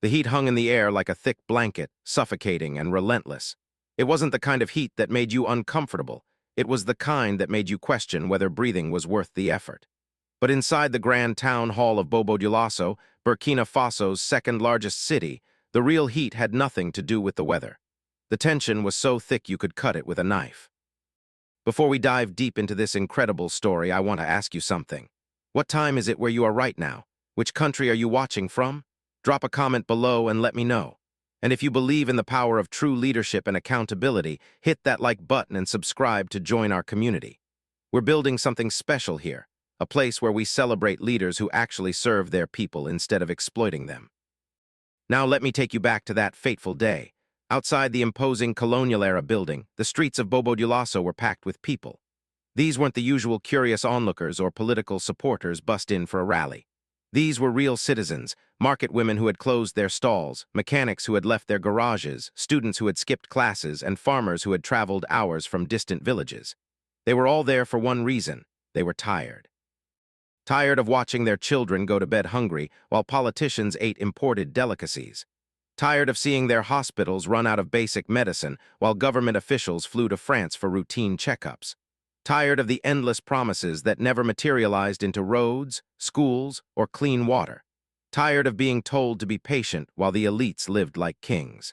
The heat hung in the air like a thick blanket, suffocating and relentless. It wasn't the kind of heat that made you uncomfortable. It was the kind that made you question whether breathing was worth the effort. But inside the grand town hall of Bobo-Dioulasso, Burkina Faso's second-largest city, the real heat had nothing to do with the weather. The tension was so thick you could cut it with a knife. Before we dive deep into this incredible story, I want to ask you something. What time is it where you are right now? Which country are you watching from? Drop a comment below and let me know. And if you believe in the power of true leadership and accountability, hit that like button and subscribe to join our community. We're building something special here, a place where we celebrate leaders who actually serve their people instead of exploiting them. Now let me take you back to that fateful day. Outside the imposing colonial-era building, the streets of Bobo-Dioulasso were packed with people. These weren't the usual curious onlookers or political supporters bussed in for a rally. These were real citizens, market women who had closed their stalls, mechanics who had left their garages, students who had skipped classes, and farmers who had traveled hours from distant villages. They were all there for one reason: they were tired. Tired of watching their children go to bed hungry while politicians ate imported delicacies. Tired of seeing their hospitals run out of basic medicine while government officials flew to France for routine checkups. Tired of the endless promises that never materialized into roads, schools, or clean water. Tired of being told to be patient while the elites lived like kings.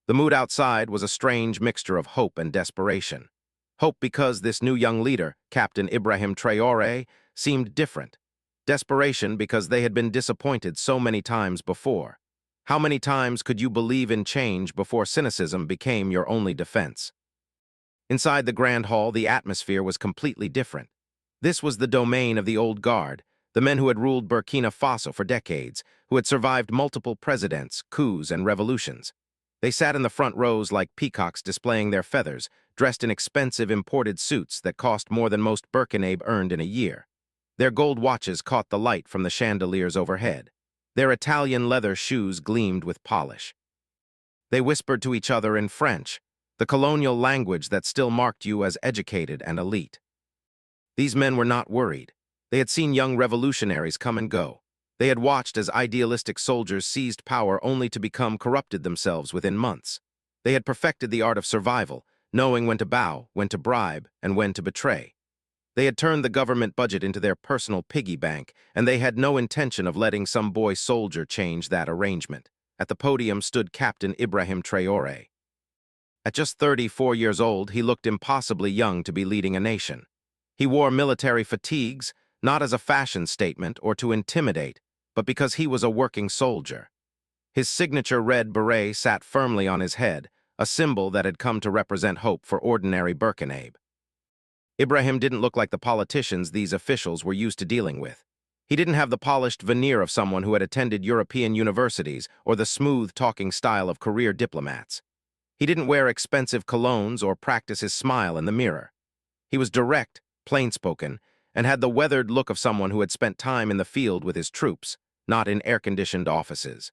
The mood outside was a strange mixture of hope and desperation. Hope because this new young leader, Captain Ibrahim Traoré, seemed different. Desperation because they had been disappointed so many times before. How many times could you believe in change before cynicism became your only defense? Inside the Grand Hall, the atmosphere was completely different. This was the domain of the old guard, the men who had ruled Burkina Faso for decades, who had survived multiple presidents, coups, and revolutions. They sat in the front rows like peacocks displaying their feathers, dressed in expensive imported suits that cost more than most Burkina earned in a year. Their gold watches caught the light from the chandeliers overhead. Their Italian leather shoes gleamed with polish. They whispered to each other in French, the colonial language that still marked you as educated and elite. These men were not worried. They had seen young revolutionaries come and go. They had watched as idealistic soldiers seized power only to become corrupted themselves within months. They had perfected the art of survival, knowing when to bow, when to bribe, and when to betray. They had turned the government budget into their personal piggy bank, and they had no intention of letting some boy soldier change that arrangement. At the podium stood Captain Ibrahim Traoré. At just 34 years old, he looked impossibly young to be leading a nation. He wore military fatigues, not as a fashion statement or to intimidate, but because he was a working soldier. His signature red beret sat firmly on his head, a symbol that had come to represent hope for ordinary Burkinabe. Ibrahim didn't look like the politicians these officials were used to dealing with. He didn't have the polished veneer of someone who had attended European universities or the smooth-talking style of career diplomats. He didn't wear expensive colognes or practice his smile in the mirror. He was direct, plain-spoken, and had the weathered look of someone who had spent time in the field with his troops, not in air-conditioned offices.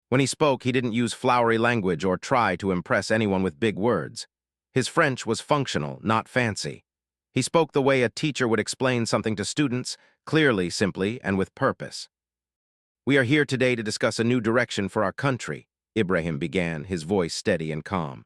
When he spoke, he didn't use flowery language or try to impress anyone with big words. His French was functional, not fancy. He spoke the way a teacher would explain something to students, clearly, simply, and with purpose. "We are here today to discuss a new direction for our country," Ibrahim began, his voice steady and calm.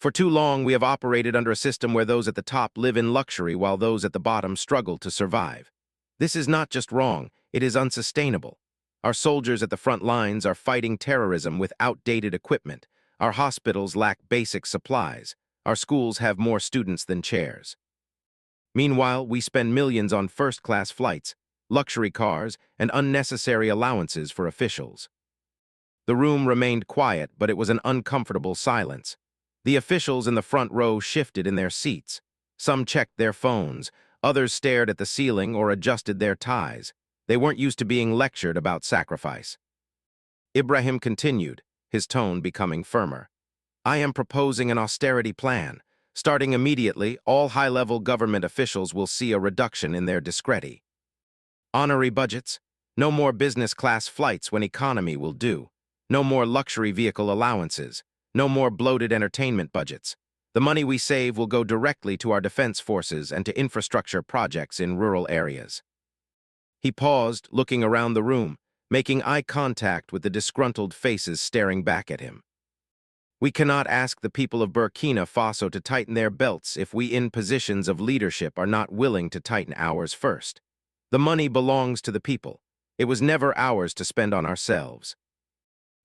"For too long, we have operated under a system where those at the top live in luxury while those at the bottom struggle to survive. This is not just wrong, it is unsustainable. Our soldiers at the front lines are fighting terrorism with outdated equipment. Our hospitals lack basic supplies. Our schools have more students than chairs. Meanwhile, we spend millions on first-class flights, luxury cars, and unnecessary allowances for officials." The room remained quiet, but it was an uncomfortable silence. The officials in the front row shifted in their seats. Some checked their phones, others stared at the ceiling or adjusted their ties. They weren't used to being lectured about sacrifice. Ibrahim continued, his tone becoming firmer. "I am proposing an austerity plan. Starting immediately, all high-level government officials will see a reduction in their discredit. Honorary budgets, no more business-class flights when economy will do, no more luxury vehicle allowances, no more bloated entertainment budgets. The money we save will go directly to our defense forces and to infrastructure projects in rural areas." He paused, looking around the room. making eye contact with the disgruntled faces staring back at him. We cannot ask the people of Burkina Faso to tighten their belts if we in positions of leadership are not willing to tighten ours first. The money belongs to the people. It was never ours to spend on ourselves.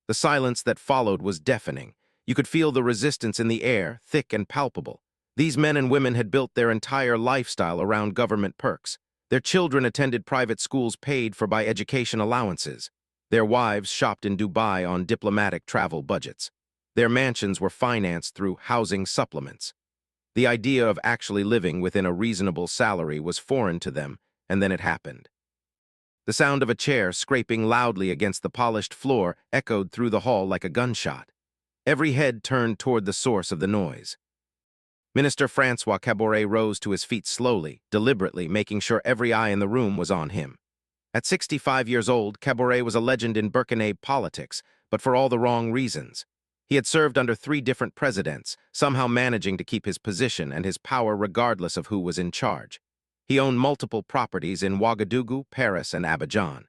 The silence that followed was deafening. You could feel the resistance in the air, thick and palpable. These men and women had built their entire lifestyle around government perks. Their children attended private schools paid for by education allowances. Their wives shopped in Dubai on diplomatic travel budgets. Their mansions were financed through housing supplements. The idea of actually living within a reasonable salary was foreign to them, and then it happened. The sound of a chair scraping loudly against the polished floor echoed through the hall like a gunshot. Every head turned toward the source of the noise. Minister Francois Caboret rose to his feet slowly, deliberately, making sure every eye in the room was on him. At 65 years old, Caboret was a legend in Burkina politics, but for all the wrong reasons. He had served under 3 different presidents, somehow managing to keep his position and his power regardless of who was in charge. He owned multiple properties in Ouagadougou, Paris, and Abidjan.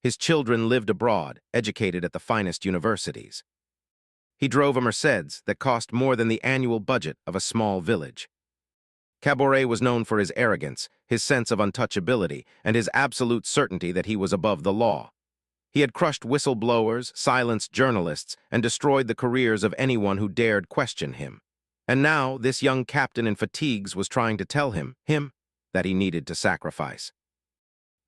His children lived abroad, educated at the finest universities. He drove a Mercedes that cost more than the annual budget of a small village. Caboret was known for his arrogance, his sense of untouchability, and his absolute certainty that he was above the law. He had crushed whistleblowers, silenced journalists, and destroyed the careers of anyone who dared question him. And now, this young captain in fatigues was trying to tell him, that he needed to sacrifice.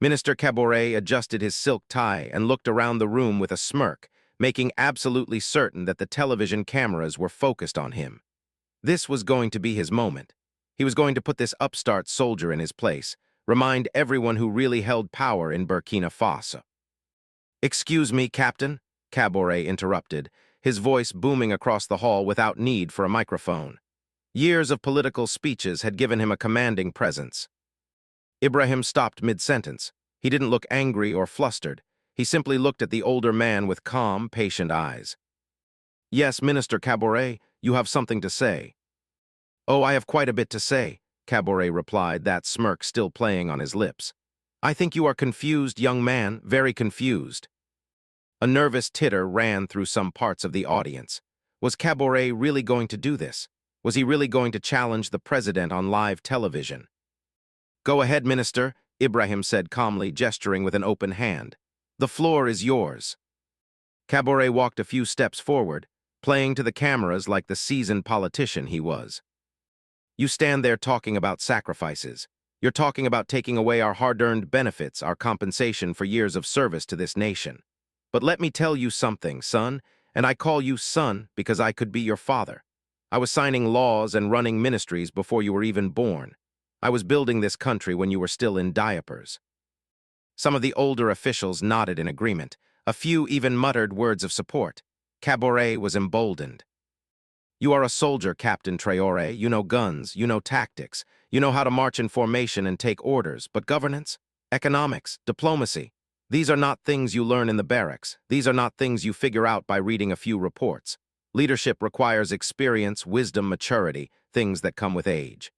Minister Caboret adjusted his silk tie and looked around the room with a smirk, making absolutely certain that the television cameras were focused on him. This was going to be his moment. He was going to put this upstart soldier in his place, remind everyone who really held power in Burkina Faso. "Excuse me, Captain," Caboret interrupted, his voice booming across the hall without need for a microphone. Years of political speeches had given him a commanding presence. Ibrahim stopped mid-sentence. He didn't look angry or flustered. He simply looked at the older man with calm, patient eyes. "Yes, Minister Caboret, you have something to say." "Oh, I have quite a bit to say," Caboret replied, that smirk still playing on his lips. "I think you are confused, young man, very confused." A nervous titter ran through some parts of the audience. Was Caboret really going to do this? Was he really going to challenge the president on live television? "Go ahead, Minister," Ibrahim said calmly, gesturing with an open hand. "The floor is yours." Caboret walked a few steps forward, playing to the cameras like the seasoned politician he was. "You stand there talking about sacrifices. You're talking about taking away our hard-earned benefits, our compensation for years of service to this nation. But let me tell you something, son, and I call you son because I could be your father. I was signing laws and running ministries before you were even born. I was building this country when you were still in diapers." Some of the older officials nodded in agreement. A few even muttered words of support. Caboret was emboldened. "You are a soldier, Captain Traoré. You know guns, you know tactics, you know how to march in formation and take orders, but governance, economics, diplomacy, these are not things you learn in the barracks. These are not things you figure out by reading a few reports. Leadership requires experience, wisdom, maturity, things that come with age."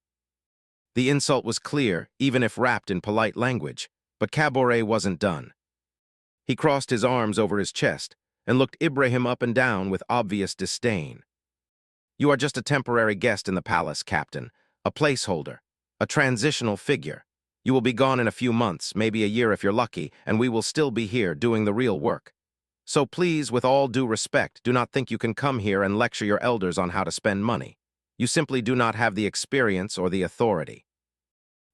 The insult was clear, even if wrapped in polite language, but Caboret wasn't done. He crossed his arms over his chest and looked Ibrahim up and down with obvious disdain. "You are just a temporary guest in the palace, Captain, a placeholder, a transitional figure. You will be gone in a few months, maybe a year if you're lucky, and we will still be here doing the real work. So please, with all due respect, do not think you can come here and lecture your elders on how to spend money. You simply do not have the experience or the authority."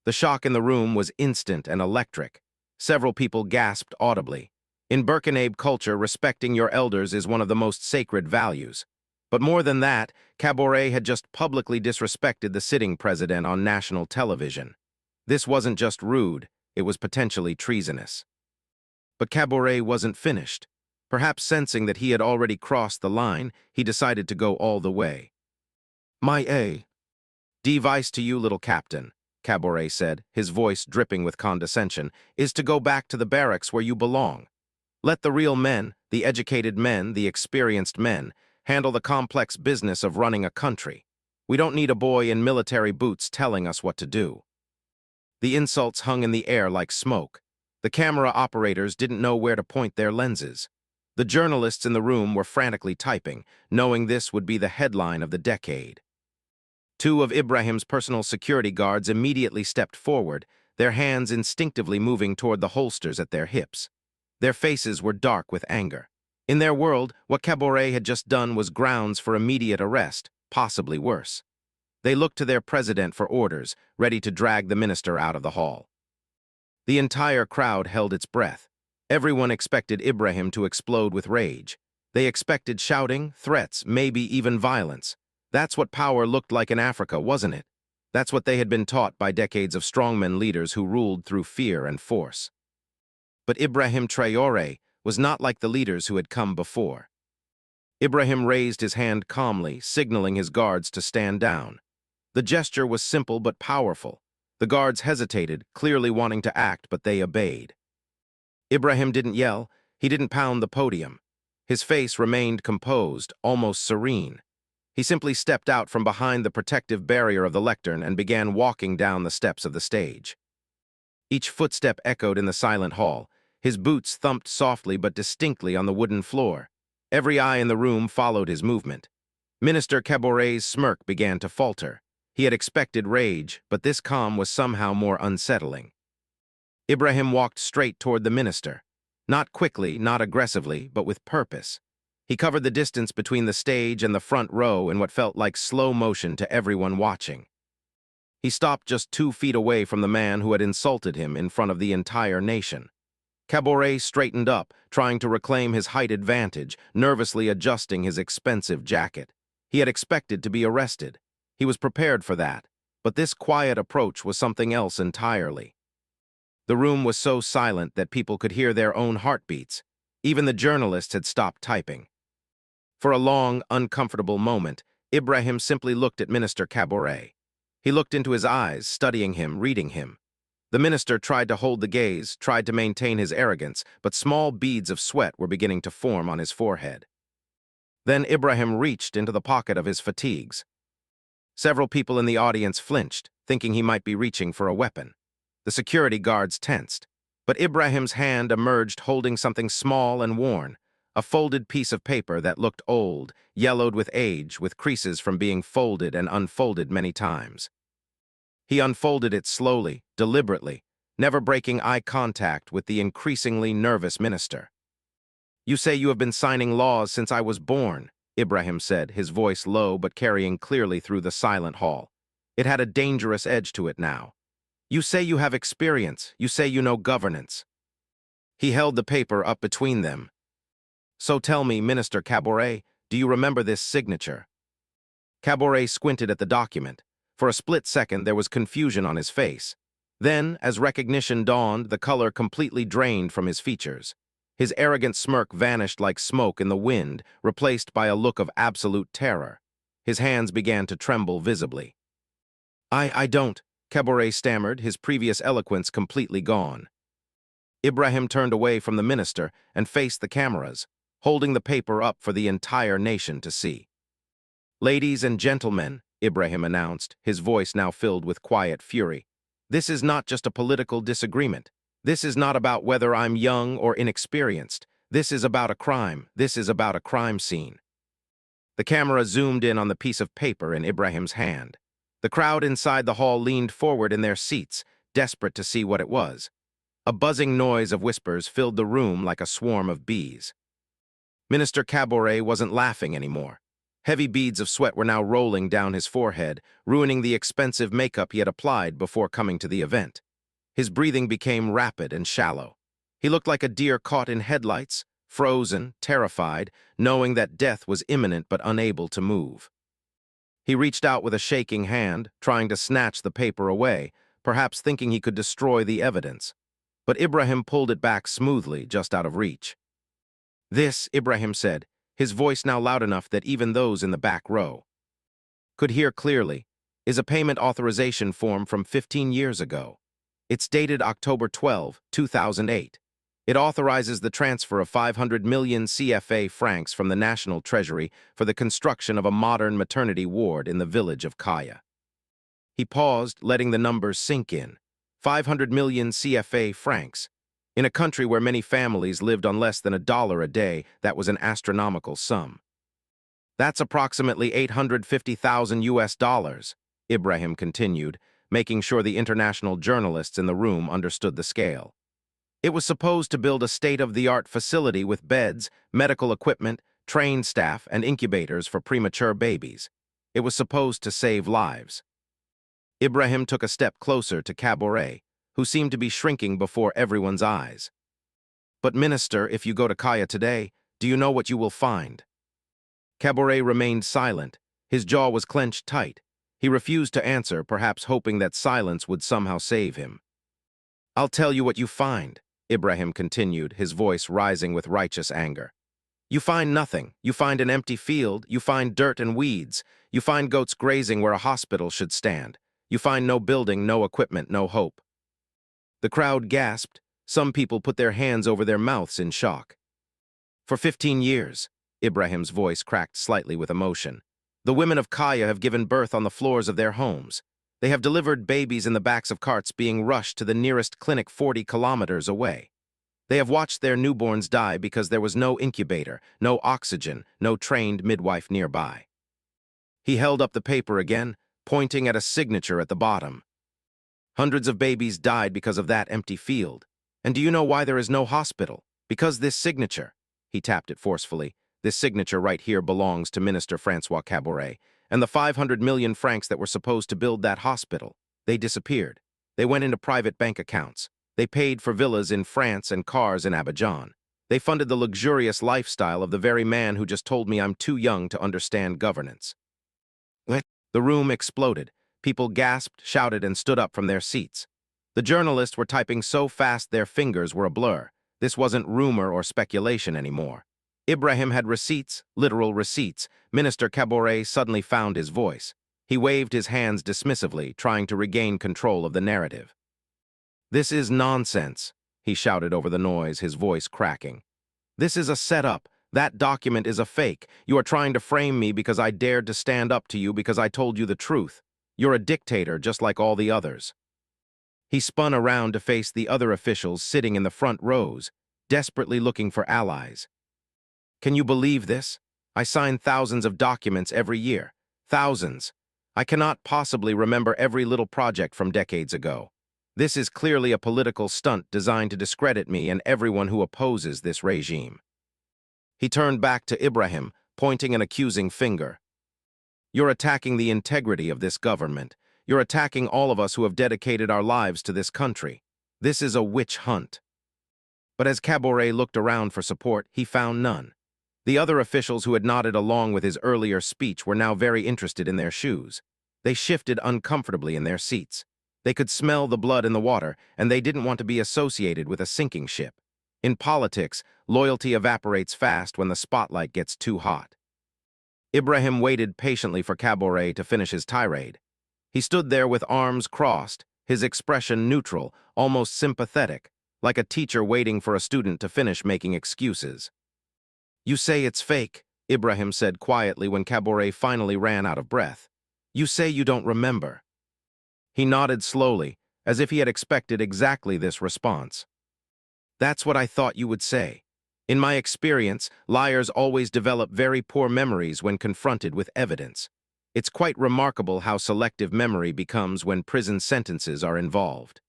The shock in the room was instant and electric. Several people gasped audibly. In Burkina culture, respecting your elders is one of the most sacred values. But more than that, Caboret had just publicly disrespected the sitting president on national television. This wasn't just rude, it was potentially treasonous. But Caboret wasn't finished. Perhaps sensing that he had already crossed the line, he decided to go all the way. "My device to you, little captain," Caboret said, his voice dripping with condescension, "is to go back to the barracks where you belong. Let the real men, the educated men, the experienced men, handle the complex business of running a country. We don't need a boy in military boots telling us what to do." The insults hung in the air like smoke. The camera operators didn't know where to point their lenses. The journalists in the room were frantically typing, knowing this would be the headline of the decade. Two of Ibrahim's personal security guards immediately stepped forward, their hands instinctively moving toward the holsters at their hips. Their faces were dark with anger. In their world, what Traoré had just done was grounds for immediate arrest, possibly worse. They looked to their president for orders, ready to drag the minister out of the hall. The entire crowd held its breath. Everyone expected Ibrahim to explode with rage. They expected shouting, threats, maybe even violence. That's what power looked like in Africa, wasn't it? That's what they had been taught by decades of strongman leaders who ruled through fear and force. But Ibrahim Traoré was not like the leaders who had come before. Ibrahim raised his hand calmly, signaling his guards to stand down. The gesture was simple but powerful. The guards hesitated, clearly wanting to act, but they obeyed. Ibrahim didn't yell, he didn't pound the podium. His face remained composed, almost serene. He simply stepped out from behind the protective barrier of the lectern and began walking down the steps of the stage. Each footstep echoed in the silent hall. His boots thumped softly but distinctly on the wooden floor. Every eye in the room followed his movement. Minister Traoré's smirk began to falter. He had expected rage, but this calm was somehow more unsettling. Ibrahim walked straight toward the minister. Not quickly, not aggressively, but with purpose. He covered the distance between the stage and the front row in what felt like slow motion to everyone watching. He stopped just 2 feet away from the man who had insulted him in front of the entire nation. Traoré straightened up, trying to reclaim his height advantage, nervously adjusting his expensive jacket. He had expected to be arrested. He was prepared for that, but this quiet approach was something else entirely. The room was so silent that people could hear their own heartbeats. Even the journalists had stopped typing. For a long, uncomfortable moment, Ibrahim simply looked at Minister Traoré. He looked into his eyes, studying him, reading him. The minister tried to hold the gaze, tried to maintain his arrogance, but small beads of sweat were beginning to form on his forehead. Then Ibrahim reached into the pocket of his fatigues. Several people in the audience flinched, thinking he might be reaching for a weapon. The security guards tensed, but Ibrahim's hand emerged holding something small and worn, a folded piece of paper that looked old, yellowed with age, with creases from being folded and unfolded many times. He unfolded it slowly, deliberately, never breaking eye contact with the increasingly nervous minister. "You say you have been signing laws since I was born," Ibrahim said, his voice low but carrying clearly through the silent hall. It had a dangerous edge to it now. "You say you have experience, you say you know governance." He held the paper up between them. "So tell me, Minister Traoré, do you remember this signature?" Traoré squinted at the document. For a split second, there was confusion on his face. Then, as recognition dawned, the color completely drained from his features. His arrogant smirk vanished like smoke in the wind, replaced by a look of absolute terror. His hands began to tremble visibly. I don't," Traoré stammered, his previous eloquence completely gone. Ibrahim turned away from the minister and faced the cameras, holding the paper up for the entire nation to see. "Ladies and gentlemen," Ibrahim announced, his voice now filled with quiet fury, "this is not just a political disagreement. This is not about whether I'm young or inexperienced. This is about a crime. This is about a crime scene." The camera zoomed in on the piece of paper in Ibrahim's hand. The crowd inside the hall leaned forward in their seats, desperate to see what it was. A buzzing noise of whispers filled the room like a swarm of bees. Minister Traoré wasn't laughing anymore. Heavy beads of sweat were now rolling down his forehead, ruining the expensive makeup he had applied before coming to the event. His breathing became rapid and shallow. He looked like a deer caught in headlights, frozen, terrified, knowing that death was imminent but unable to move. He reached out with a shaking hand, trying to snatch the paper away, perhaps thinking he could destroy the evidence. But Ibrahim pulled it back smoothly, just out of reach. "This," Ibrahim said, his voice now loud enough that even those in the back row could hear clearly, "is a payment authorization form from 15 years ago. It's dated October 12, 2008. It authorizes the transfer of 500 million CFA francs from the National Treasury for the construction of a modern maternity ward in the village of Kaya." He paused, letting the numbers sink in. 500 million CFA francs. In a country where many families lived on less than $1 a day, that was an astronomical sum. That's approximately 850,000 US dollars, Ibrahim continued, making sure the international journalists in the room understood the scale. It was supposed to build a state-of-the-art facility with beds, medical equipment, trained staff, and incubators for premature babies. It was supposed to save lives. Ibrahim took a step closer to Traoré, who seemed to be shrinking before everyone's eyes. But Minister, if you go to Kaya today, do you know what you will find? Traoré remained silent. His jaw was clenched tight. He refused to answer, perhaps hoping that silence would somehow save him. I'll tell you what you find, Ibrahim continued, his voice rising with righteous anger. You find nothing. You find an empty field. You find dirt and weeds. You find goats grazing where a hospital should stand. You find no building, no equipment, no hope. The crowd gasped. Some people put their hands over their mouths in shock. For 15 years, Ibrahim's voice cracked slightly with emotion, the women of Kaya have given birth on the floors of their homes. They have delivered babies in the backs of carts being rushed to the nearest clinic 40 kilometers away. They have watched their newborns die because there was no incubator, no oxygen, no trained midwife nearby. He held up the paper again, pointing at a signature at the bottom. Hundreds of babies died because of that empty field. And do you know why there is no hospital? Because this signature. He tapped it forcefully. This signature right here belongs to Minister François Traoré, and the 500 million francs that were supposed to build that hospital, they disappeared. They went into private bank accounts. They paid for villas in France and cars in Abidjan. They funded the luxurious lifestyle of the very man who just told me I'm too young to understand governance. The room exploded. People gasped, shouted, and stood up from their seats. The journalists were typing so fast their fingers were a blur. This wasn't rumor or speculation anymore. Ibrahim had receipts, literal receipts. Minister Traoré suddenly found his voice. He waved his hands dismissively, trying to regain control of the narrative. This is nonsense, he shouted over the noise, his voice cracking. This is a setup. That document is a fake. You are trying to frame me because I dared to stand up to you because I told you the truth. You're a dictator just like all the others. He spun around to face the other officials sitting in the front rows, desperately looking for allies. Can you believe this? I sign thousands of documents every year. Thousands. I cannot possibly remember every little project from decades ago. This is clearly a political stunt designed to discredit me and everyone who opposes this regime. He turned back to Ibrahim, pointing an accusing finger. You're attacking the integrity of this government. You're attacking all of us who have dedicated our lives to this country. This is a witch hunt. But as Traoré looked around for support, he found none. The other officials who had nodded along with his earlier speech were now very interested in their shoes. They shifted uncomfortably in their seats. They could smell the blood in the water, and they didn't want to be associated with a sinking ship. In politics, loyalty evaporates fast when the spotlight gets too hot. Ibrahim waited patiently for Traoré to finish his tirade. He stood there with arms crossed, his expression neutral, almost sympathetic, like a teacher waiting for a student to finish making excuses. You say it's fake, Ibrahim said quietly when Traoré finally ran out of breath. You say you don't remember. He nodded slowly, as if he had expected exactly this response. That's what I thought you would say. In my experience, liars always develop very poor memories when confronted with evidence. It's quite remarkable how selective memory becomes when prison sentences are involved.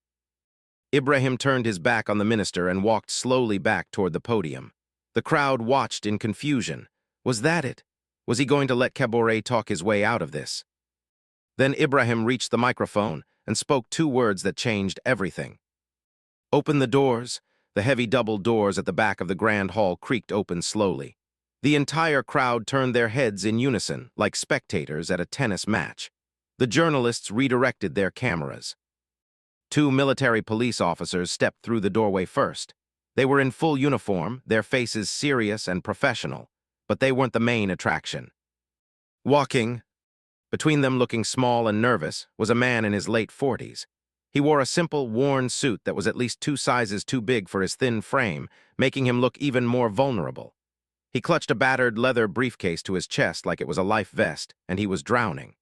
Ibrahim turned his back on the minister and walked slowly back toward the podium. The crowd watched in confusion. Was that it? Was he going to let Traoré talk his way out of this? Then Ibrahim reached the microphone and spoke two words that changed everything. Open the doors. The heavy double doors at the back of the grand hall creaked open slowly. The entire crowd turned their heads in unison, like spectators at a tennis match. The journalists redirected their cameras. Two military police officers stepped through the doorway first. They were in full uniform, their faces serious and professional, but they weren't the main attraction. Walking, between them looking small and nervous, was a man in his late 40s. He wore a simple, worn suit that was at least 2 sizes too big for his thin frame, making him look even more vulnerable. He clutched a battered leather briefcase to his chest like it was a life vest, and he was drowning.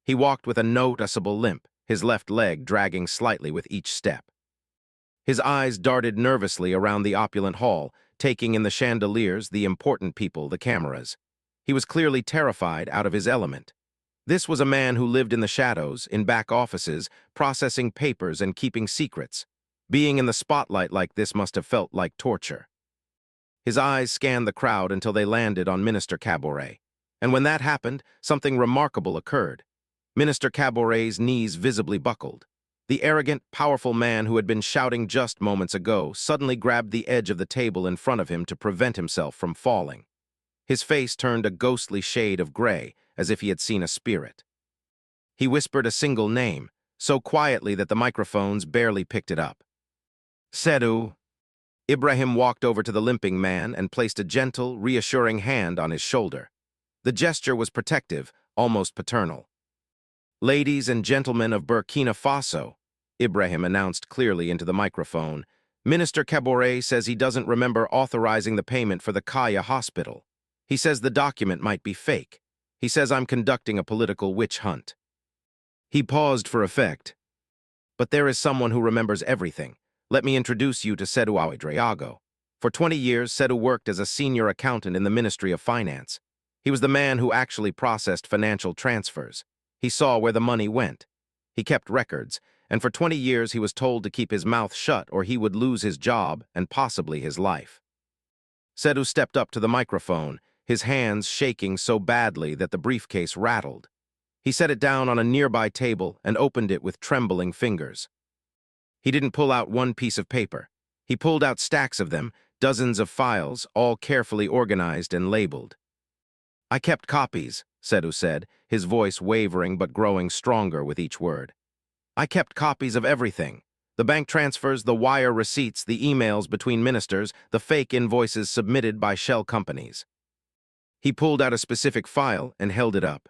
He walked with a noticeable limp, his left leg dragging slightly with each step. His eyes darted nervously around the opulent hall, taking in the chandeliers, the important people, the cameras. He was clearly terrified, out of his element. This was a man who lived in the shadows, in back offices, processing papers and keeping secrets. Being in the spotlight like this must have felt like torture. His eyes scanned the crowd until they landed on Minister Traoré. And when that happened, something remarkable occurred. Minister Traoré's knees visibly buckled. The arrogant, powerful man who had been shouting just moments ago suddenly grabbed the edge of the table in front of him to prevent himself from falling. His face turned a ghostly shade of gray, as if he had seen a spirit. He whispered a single name, so quietly that the microphones barely picked it up. Seydou. Ibrahim walked over to the limping man and placed a gentle, reassuring hand on his shoulder. The gesture was protective, almost paternal. "Ladies and gentlemen of Burkina Faso," Ibrahim announced clearly into the microphone, "Minister Traoré says he doesn't remember authorizing the payment for the Kaya hospital. He says the document might be fake. He says I'm conducting a political witch hunt." He paused for effect. "But there is someone who remembers everything. Let me introduce you to Seydou Ouedraogo. For 20 years, Seydou worked as a senior accountant in the Ministry of Finance. He was the man who actually processed financial transfers. He saw where the money went. He kept records, and for 20 years he was told to keep his mouth shut or he would lose his job and possibly his life." Seydou stepped up to the microphone, his hands shaking so badly that the briefcase rattled. He set it down on a nearby table and opened it with trembling fingers. He didn't pull out one piece of paper. He pulled out stacks of them, dozens of files, all carefully organized and labeled. "I kept copies," Seydou said, his voice wavering but growing stronger with each word. "I kept copies of everything. The bank transfers, the wire receipts, the emails between ministers, the fake invoices submitted by shell companies." He pulled out a specific file and held it up.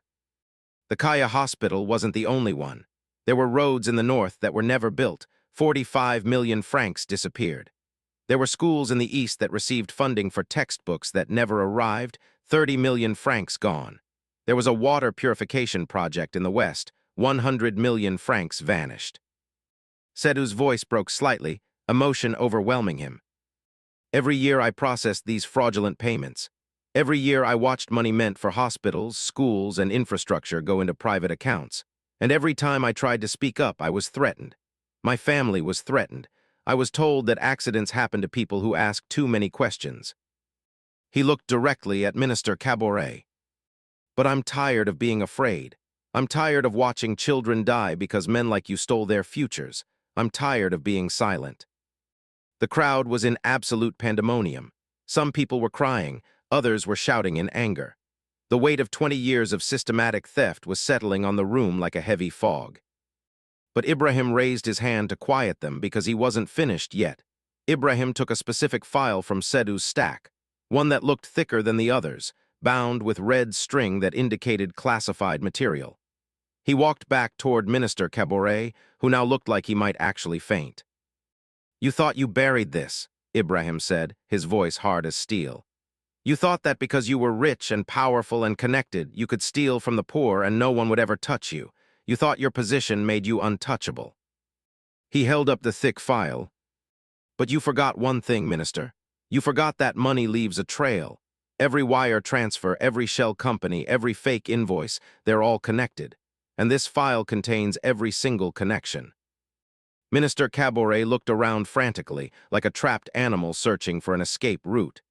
The Kaya hospital wasn't the only one. There were roads in the north that were never built. 45 million francs disappeared. There were schools in the east that received funding for textbooks that never arrived. 30 million francs gone. There was a water purification project in the west. 100 million francs vanished. Seydou's voice broke slightly, emotion overwhelming him. "Every year I processed these fraudulent payments. Every year I watched money meant for hospitals, schools, and infrastructure go into private accounts. And every time I tried to speak up, I was threatened. My family was threatened. I was told that accidents happen to people who ask too many questions." He looked directly at Minister Traoré. "But I'm tired of being afraid. I'm tired of watching children die because men like you stole their futures. I'm tired of being silent." The crowd was in absolute pandemonium. Some people were crying, others were shouting in anger. The weight of 20 years of systematic theft was settling on the room like a heavy fog. But Ibrahim raised his hand to quiet them because he wasn't finished yet. Ibrahim took a specific file from Seydou's stack, one that looked thicker than the others, bound with red string that indicated classified material. He walked back toward Minister Traoré, who now looked like he might actually faint. "You thought you buried this," Ibrahim said, his voice hard as steel. "You thought that because you were rich and powerful and connected, you could steal from the poor and no one would ever touch you. You thought your position made you untouchable." He held up the thick file. "But you forgot one thing, Minister. You forgot that money leaves a trail. Every wire transfer, every shell company, every fake invoice, they're all connected. And this file contains every single connection." Minister Traoré looked around frantically, like a trapped animal searching for an escape route.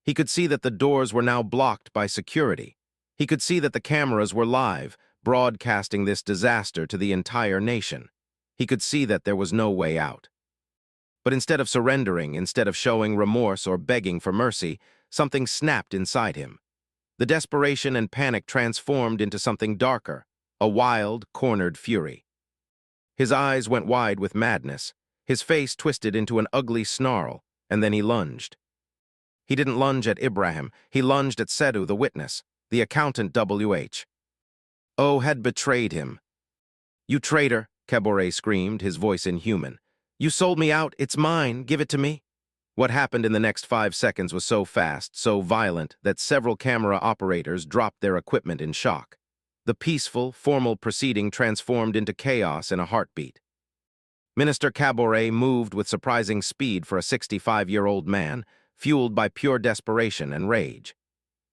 He could see that the doors were now blocked by security. He could see that the cameras were live, broadcasting this disaster to the entire nation. He could see that there was no way out. But instead of surrendering, instead of showing remorse or begging for mercy, something snapped inside him. The desperation and panic transformed into something darker, a wild, cornered fury. His eyes went wide with madness. His face twisted into an ugly snarl, and then he lunged. He didn't lunge at Ibrahim. He lunged at Seydou, the witness, the accountant W.H.O. had betrayed him. "You traitor," Traoré screamed, his voice inhuman. "You sold me out. It's mine. Give it to me." What happened in the next 5 seconds was so fast, so violent, that several camera operators dropped their equipment in shock. The peaceful, formal proceeding transformed into chaos in a heartbeat. Minister Traoré moved with surprising speed for a 65-year-old man, fueled by pure desperation and rage.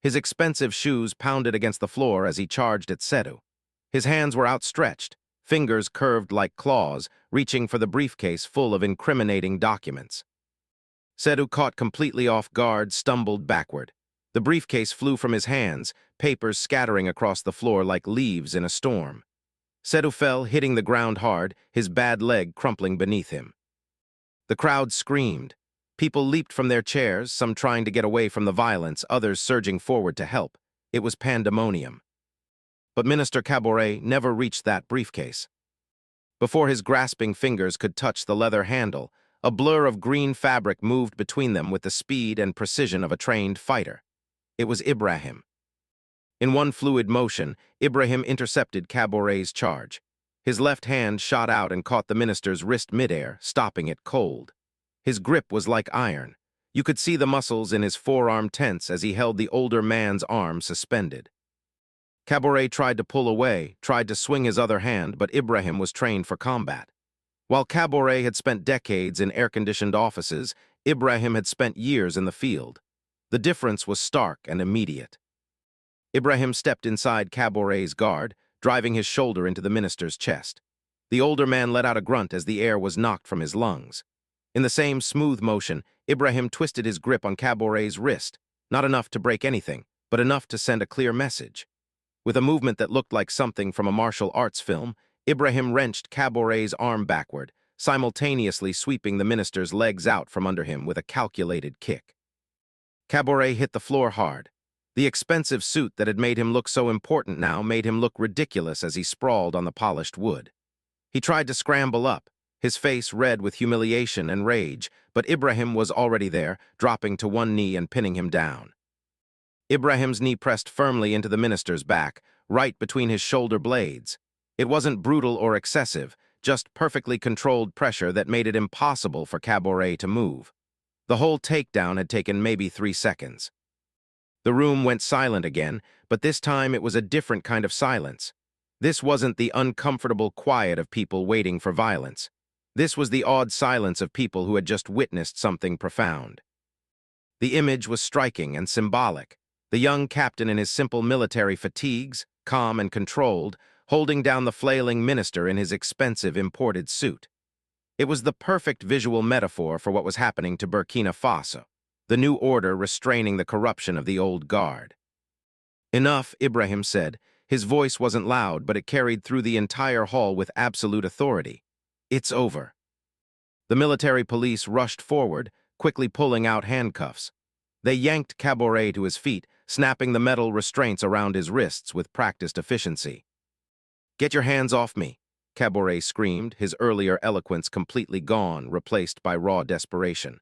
His expensive shoes pounded against the floor as he charged at Sedu. His hands were outstretched, fingers curved like claws, reaching for the briefcase full of incriminating documents. Sedu, caught completely off guard, stumbled backward. The briefcase flew from his hands, papers scattering across the floor like leaves in a storm. Sedu fell, hitting the ground hard, his bad leg crumpling beneath him. The crowd screamed. People leaped from their chairs, some trying to get away from the violence, others surging forward to help. It was pandemonium. But Minister Traoré never reached that briefcase. Before his grasping fingers could touch the leather handle, a blur of green fabric moved between them with the speed and precision of a trained fighter. It was Ibrahim. In one fluid motion, Ibrahim intercepted Traoré's charge. His left hand shot out and caught the minister's wrist midair, stopping it cold. His grip was like iron. You could see the muscles in his forearm tense as he held the older man's arm suspended. Traoré tried to pull away, tried to swing his other hand, but Ibrahim was trained for combat. While Traoré had spent decades in air-conditioned offices, Ibrahim had spent years in the field. The difference was stark and immediate. Ibrahim stepped inside Traoré's guard, driving his shoulder into the minister's chest. The older man let out a grunt as the air was knocked from his lungs. In the same smooth motion, Ibrahim twisted his grip on Traoré's wrist, not enough to break anything, but enough to send a clear message. With a movement that looked like something from a martial arts film, Ibrahim wrenched Traoré's arm backward, simultaneously sweeping the minister's legs out from under him with a calculated kick. Traoré hit the floor hard. The expensive suit that had made him look so important now made him look ridiculous as he sprawled on the polished wood. He tried to scramble up, his face red with humiliation and rage, but Ibrahim was already there, dropping to one knee and pinning him down. Ibrahim's knee pressed firmly into the minister's back, right between his shoulder blades. It wasn't brutal or excessive, just perfectly controlled pressure that made it impossible for Traoré to move. The whole takedown had taken maybe 3 seconds. The room went silent again, but this time it was a different kind of silence. This wasn't the uncomfortable quiet of people waiting for violence. This was the awed silence of people who had just witnessed something profound. The image was striking and symbolic. The young captain in his simple military fatigues, calm and controlled, holding down the flailing minister in his expensive imported suit. It was the perfect visual metaphor for what was happening to Burkina Faso, the new order restraining the corruption of the old guard. Enough, Ibrahim said. His voice wasn't loud, but it carried through the entire hall with absolute authority. It's over. The military police rushed forward, quickly pulling out handcuffs. They yanked Traoré to his feet, snapping the metal restraints around his wrists with practiced efficiency. "Get your hands off me," Traoré screamed, his earlier eloquence completely gone, replaced by raw desperation.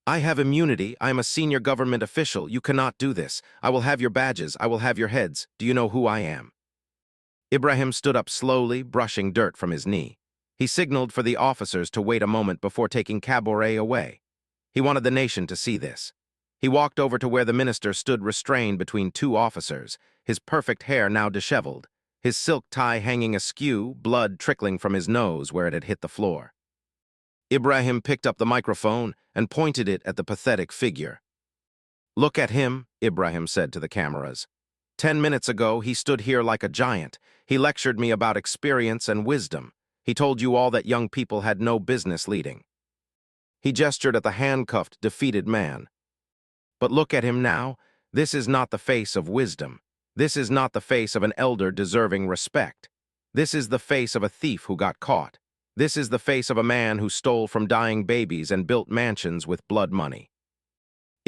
"I have immunity. I am a senior government official. You cannot do this. I will have your badges. I will have your heads. Do you know who I am?" Ibrahim stood up slowly, brushing dirt from his knee. He signaled for the officers to wait a moment before taking Traoré away. He wanted the nation to see this. He walked over to where the minister stood restrained between 2 officers, his perfect hair now disheveled, his silk tie hanging askew, blood trickling from his nose where it had hit the floor. Ibrahim picked up the microphone and pointed it at the pathetic figure. "Look at him," Ibrahim said to the cameras. 10 minutes ago, he stood here like a giant. He lectured me about experience and wisdom. He told you all that young people had no business leading." He gestured at the handcuffed, defeated man. "But look at him now. This is not the face of wisdom. This is not the face of an elder deserving respect. This is the face of a thief who got caught. This is the face of a man who stole from dying babies and built mansions with blood money."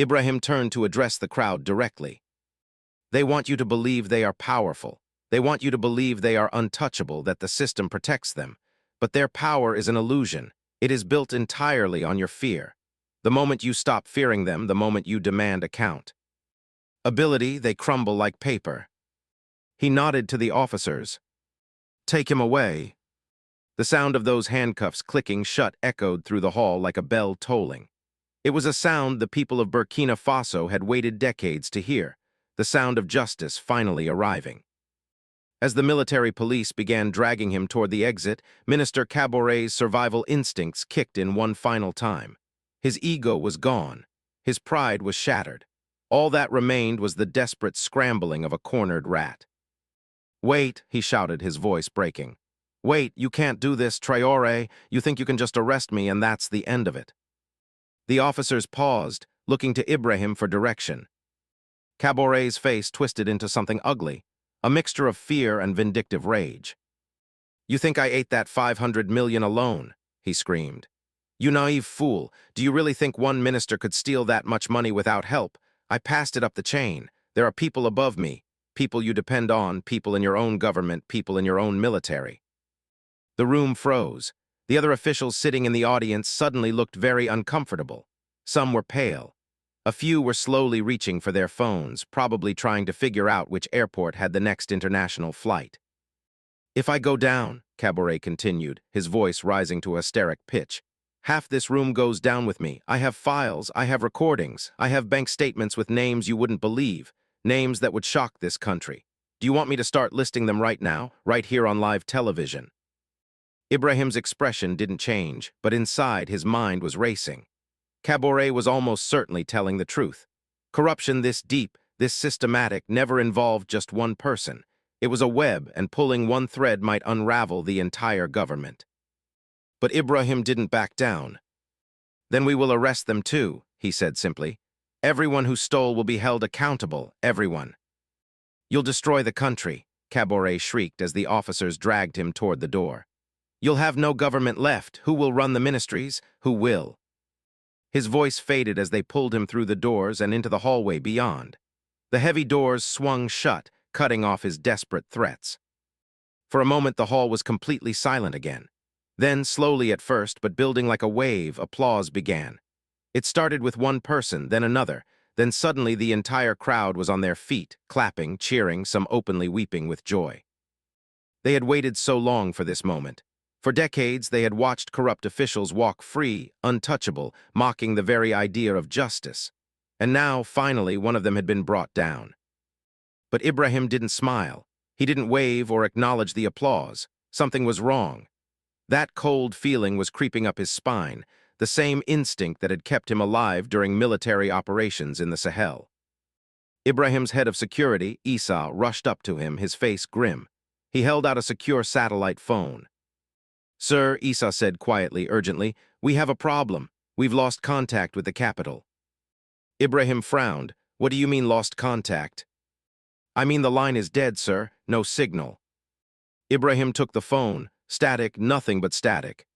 Ibrahim turned to address the crowd directly. "They want you to believe they are powerful. They want you to believe they are untouchable, that the system protects them. But their power is an illusion. It is built entirely on your fear. The moment you stop fearing them, the moment you demand account. Ability, they crumble like paper." He nodded to the officers. "Take him away." The sound of those handcuffs clicking shut echoed through the hall like a bell tolling. It was a sound the people of Burkina Faso had waited decades to hear, the sound of justice finally arriving. As the military police began dragging him toward the exit, Minister Caboret's survival instincts kicked in one final time. His ego was gone. His pride was shattered. All that remained was the desperate scrambling of a cornered rat. "Wait," he shouted, his voice breaking. "Wait, you can't do this, Traoré. You think you can just arrest me and that's the end of it." The officers paused, looking to Ibrahim for direction. Caboret's face twisted into something ugly, a mixture of fear and vindictive rage. "You think I ate that 500 million alone?" he screamed. "You naive fool, do you really think one minister could steal that much money without help? I passed it up the chain. There are people above me, people you depend on, people in your own government, people in your own military." The room froze. The other officials sitting in the audience suddenly looked very uncomfortable. Some were pale. A few were slowly reaching for their phones, probably trying to figure out which airport had the next international flight. "If I go down," Caboret continued, his voice rising to a hysteric pitch, "half this room goes down with me. I have files, I have recordings, I have bank statements with names you wouldn't believe, names that would shock this country. Do you want me to start listing them right now, right here on live television?" Ibrahim's expression didn't change, but inside his mind was racing. Caboret was almost certainly telling the truth. Corruption this deep, this systematic, never involved just one person. It was a web, and pulling one thread might unravel the entire government. But Ibrahim didn't back down. "Then we will arrest them too," he said simply. "Everyone who stole will be held accountable, everyone." "You'll destroy the country," Caboret shrieked as the officers dragged him toward the door. "You'll have no government left. Who will run the ministries? Who will?" His voice faded as they pulled him through the doors and into the hallway beyond. The heavy doors swung shut, cutting off his desperate threats. For a moment the hall was completely silent again. Then, slowly at first, but building like a wave, applause began. It started with one person, then another. Then suddenly the entire crowd was on their feet, clapping, cheering, some openly weeping with joy. They had waited so long for this moment. For decades, they had watched corrupt officials walk free, untouchable, mocking the very idea of justice. And now, finally, one of them had been brought down. But Ibrahim didn't smile. He didn't wave or acknowledge the applause. Something was wrong. That cold feeling was creeping up his spine, the same instinct that had kept him alive during military operations in the Sahel. Ibrahim's head of security, Issa, rushed up to him, his face grim. He held out a secure satellite phone. "Sir," Issa said quietly, urgently, "we have a problem. We've lost contact with the capital." Ibrahim frowned. "What do you mean lost contact?" "I mean the line is dead, sir. No signal." Ibrahim took the phone. Static, nothing but static.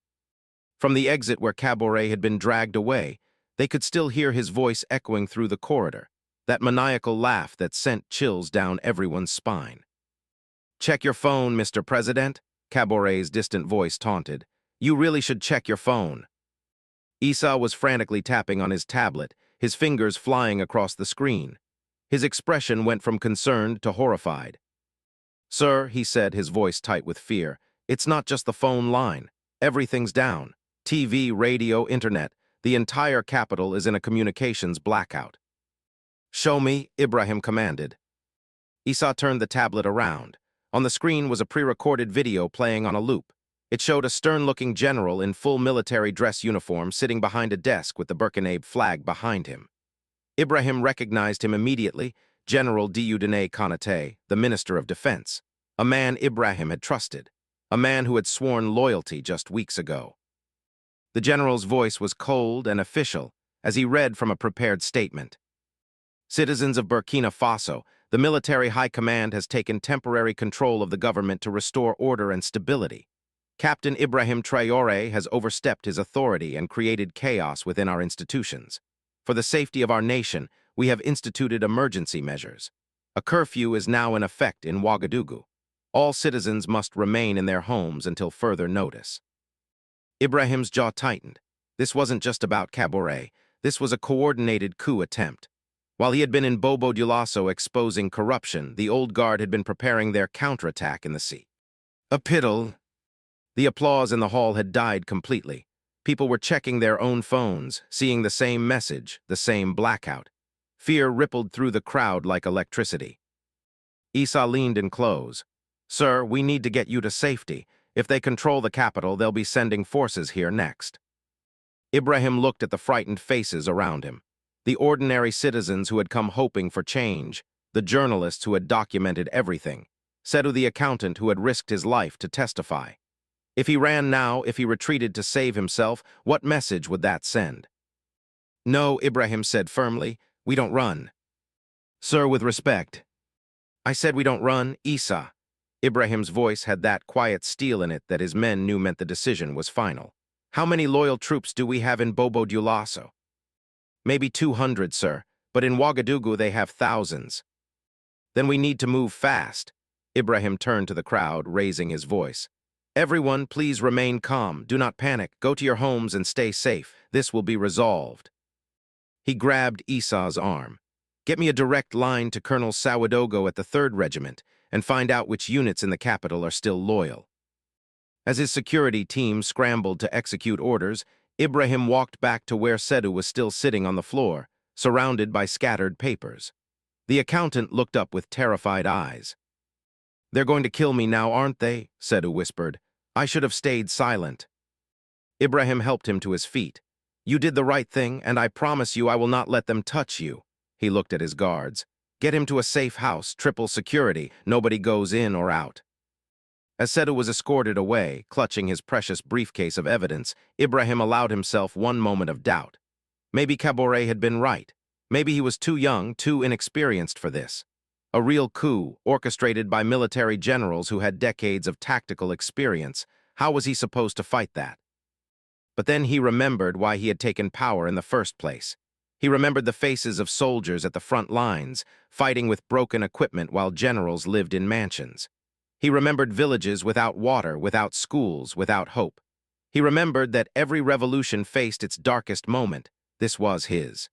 From the exit where Caboret had been dragged away, they could still hear his voice echoing through the corridor, that maniacal laugh that sent chills down everyone's spine. "Check your phone, Mr. President," Caboret's distant voice taunted. "You really should check your phone." Issa was frantically tapping on his tablet, his fingers flying across the screen. His expression went from concerned to horrified. "Sir," he said, his voice tight with fear, "it's not just the phone line. Everything's down. TV, radio, internet. The entire capital is in a communications blackout." "Show me," Ibrahim commanded. Issa turned the tablet around. On the screen was a pre-recorded video playing on a loop. It showed a stern-looking general in full military dress uniform sitting behind a desk with the Burkina flag behind him. Ibrahim recognized him immediately, General Dieudonné Konaté, the Minister of Defense, a man Ibrahim had trusted, a man who had sworn loyalty just weeks ago. The general's voice was cold and official as he read from a prepared statement. "Citizens of Burkina Faso, the military high command has taken temporary control of the government to restore order and stability. Captain Ibrahim Traoré has overstepped his authority and created chaos within our institutions. For the safety of our nation, we have instituted emergency measures. A curfew is now in effect in Ouagadougou. All citizens must remain in their homes until further notice." Ibrahim's jaw tightened. This wasn't just about Caboret. This was a coordinated coup attempt. While he had been in Bobo Dioulasso exposing corruption, the old guard had been preparing their counterattack in the sea. A piddle. The applause in the hall had died completely. People were checking their own phones, seeing the same message, the same blackout. Fear rippled through the crowd like electricity. Issa leaned in close. Sir, we need to get you to safety. If they control the capital, they'll be sending forces here next. Ibrahim looked at the frightened faces around him. The ordinary citizens who had come hoping for change, the journalists who had documented everything, Sedu the accountant who had risked his life to testify. If he ran now, if he retreated to save himself, what message would that send? No, Ibrahim said firmly, we don't run. Sir, with respect. I said we don't run, Isa. Ibrahim's voice had that quiet steel in it that his men knew meant the decision was final. How many loyal troops do we have in Bobo Dioulasso? Maybe 200, sir, but in Ouagadougou they have thousands. Then we need to move fast. Ibrahim turned to the crowd, raising his voice. Everyone, please remain calm. Do not panic. Go to your homes and stay safe. This will be resolved. He grabbed Esau's arm. Get me a direct line to Colonel Sawadogo at the 3rd Regiment and find out which units in the capital are still loyal. As his security team scrambled to execute orders, Ibrahim walked back to where Sedu was still sitting on the floor, surrounded by scattered papers. The accountant looked up with terrified eyes. They're going to kill me now, aren't they? Sedu whispered. I should have stayed silent. Ibrahim helped him to his feet. You did the right thing, and I promise you I will not let them touch you. He looked at his guards. Get him to a safe house, triple security, nobody goes in or out. As Sedu was escorted away, clutching his precious briefcase of evidence, Ibrahim allowed himself one moment of doubt. Maybe Traoré had been right. Maybe he was too young, too inexperienced for this. A real coup, orchestrated by military generals who had decades of tactical experience. How was he supposed to fight that? But then he remembered why he had taken power in the first place. He remembered the faces of soldiers at the front lines, fighting with broken equipment while generals lived in mansions. He remembered villages without water, without schools, without hope. He remembered that every revolution faced its darkest moment. This was his.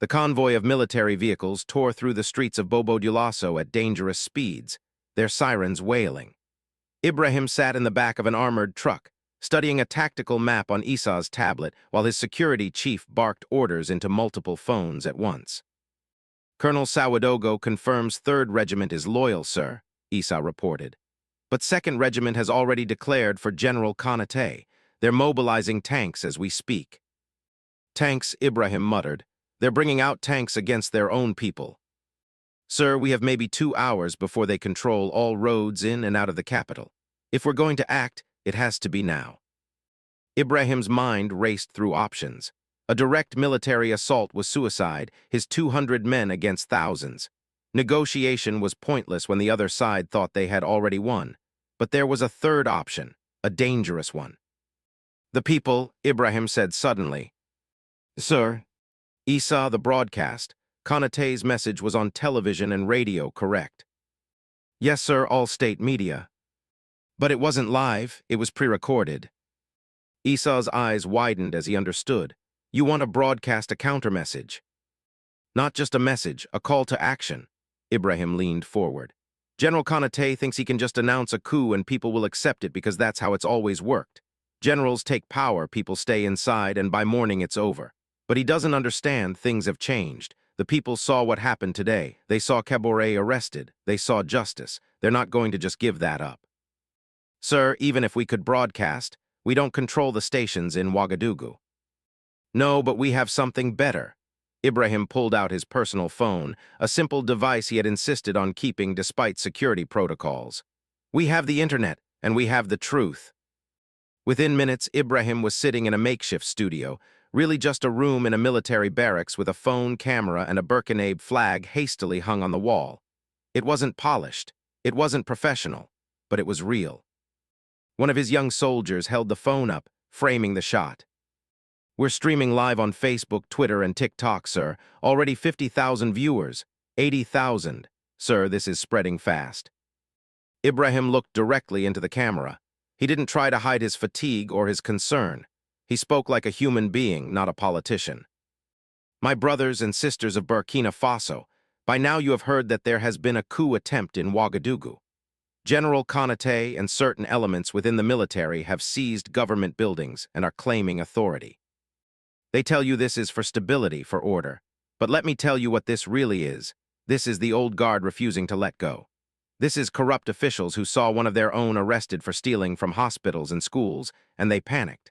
The convoy of military vehicles tore through the streets of Bobo Dioulasso at dangerous speeds, their sirens wailing. Ibrahim sat in the back of an armored truck, studying a tactical map on Isaa's tablet while his security chief barked orders into multiple phones at once. Colonel Sawadogo confirms 3rd Regiment is loyal, sir, Isa reported. But 2nd Regiment has already declared for General Konaté. They're mobilizing tanks as we speak. Tanks, Ibrahim muttered. They're bringing out tanks against their own people. Sir, we have maybe 2 hours before they control all roads in and out of the capital. If we're going to act, it has to be now. Ibrahim's mind raced through options. A direct military assault was suicide, his 200 men against thousands. Negotiation was pointless when the other side thought they had already won. But there was a third option, a dangerous one. The people, Ibrahim said suddenly. Sir, Isa, the broadcast. Konaté's message was on television and radio, correct? Yes, sir, all state media. But it wasn't live, it was pre-recorded. Isa's eyes widened as he understood. You want to broadcast a counter-message. Not just a message, a call to action. Ibrahim leaned forward. General Konaté thinks he can just announce a coup and people will accept it because that's how it's always worked. Generals take power, people stay inside, and by morning it's over. But he doesn't understand things have changed. The people saw what happened today. They saw Traoré arrested. They saw justice. They're not going to just give that up. Sir, even if we could broadcast, we don't control the stations in Ouagadougou. No, but we have something better. Ibrahim pulled out his personal phone, a simple device he had insisted on keeping despite security protocols. We have the internet, and we have the truth. Within minutes, Ibrahim was sitting in a makeshift studio, really just a room in a military barracks with a phone, camera, and a Burkina flag hastily hung on the wall. It wasn't polished, it wasn't professional, but it was real. One of his young soldiers held the phone up, framing the shot. We're streaming live on Facebook, Twitter, and TikTok, sir. Already 50,000 viewers. 80,000. Sir, this is spreading fast. Ibrahim looked directly into the camera. He didn't try to hide his fatigue or his concern. He spoke like a human being, not a politician. My brothers and sisters of Burkina Faso, by now you have heard that there has been a coup attempt in Ouagadougou. General Konaté and certain elements within the military have seized government buildings and are claiming authority. They tell you this is for stability, for order. But let me tell you what this really is. This is the old guard refusing to let go. This is corrupt officials who saw one of their own arrested for stealing from hospitals and schools, and they panicked.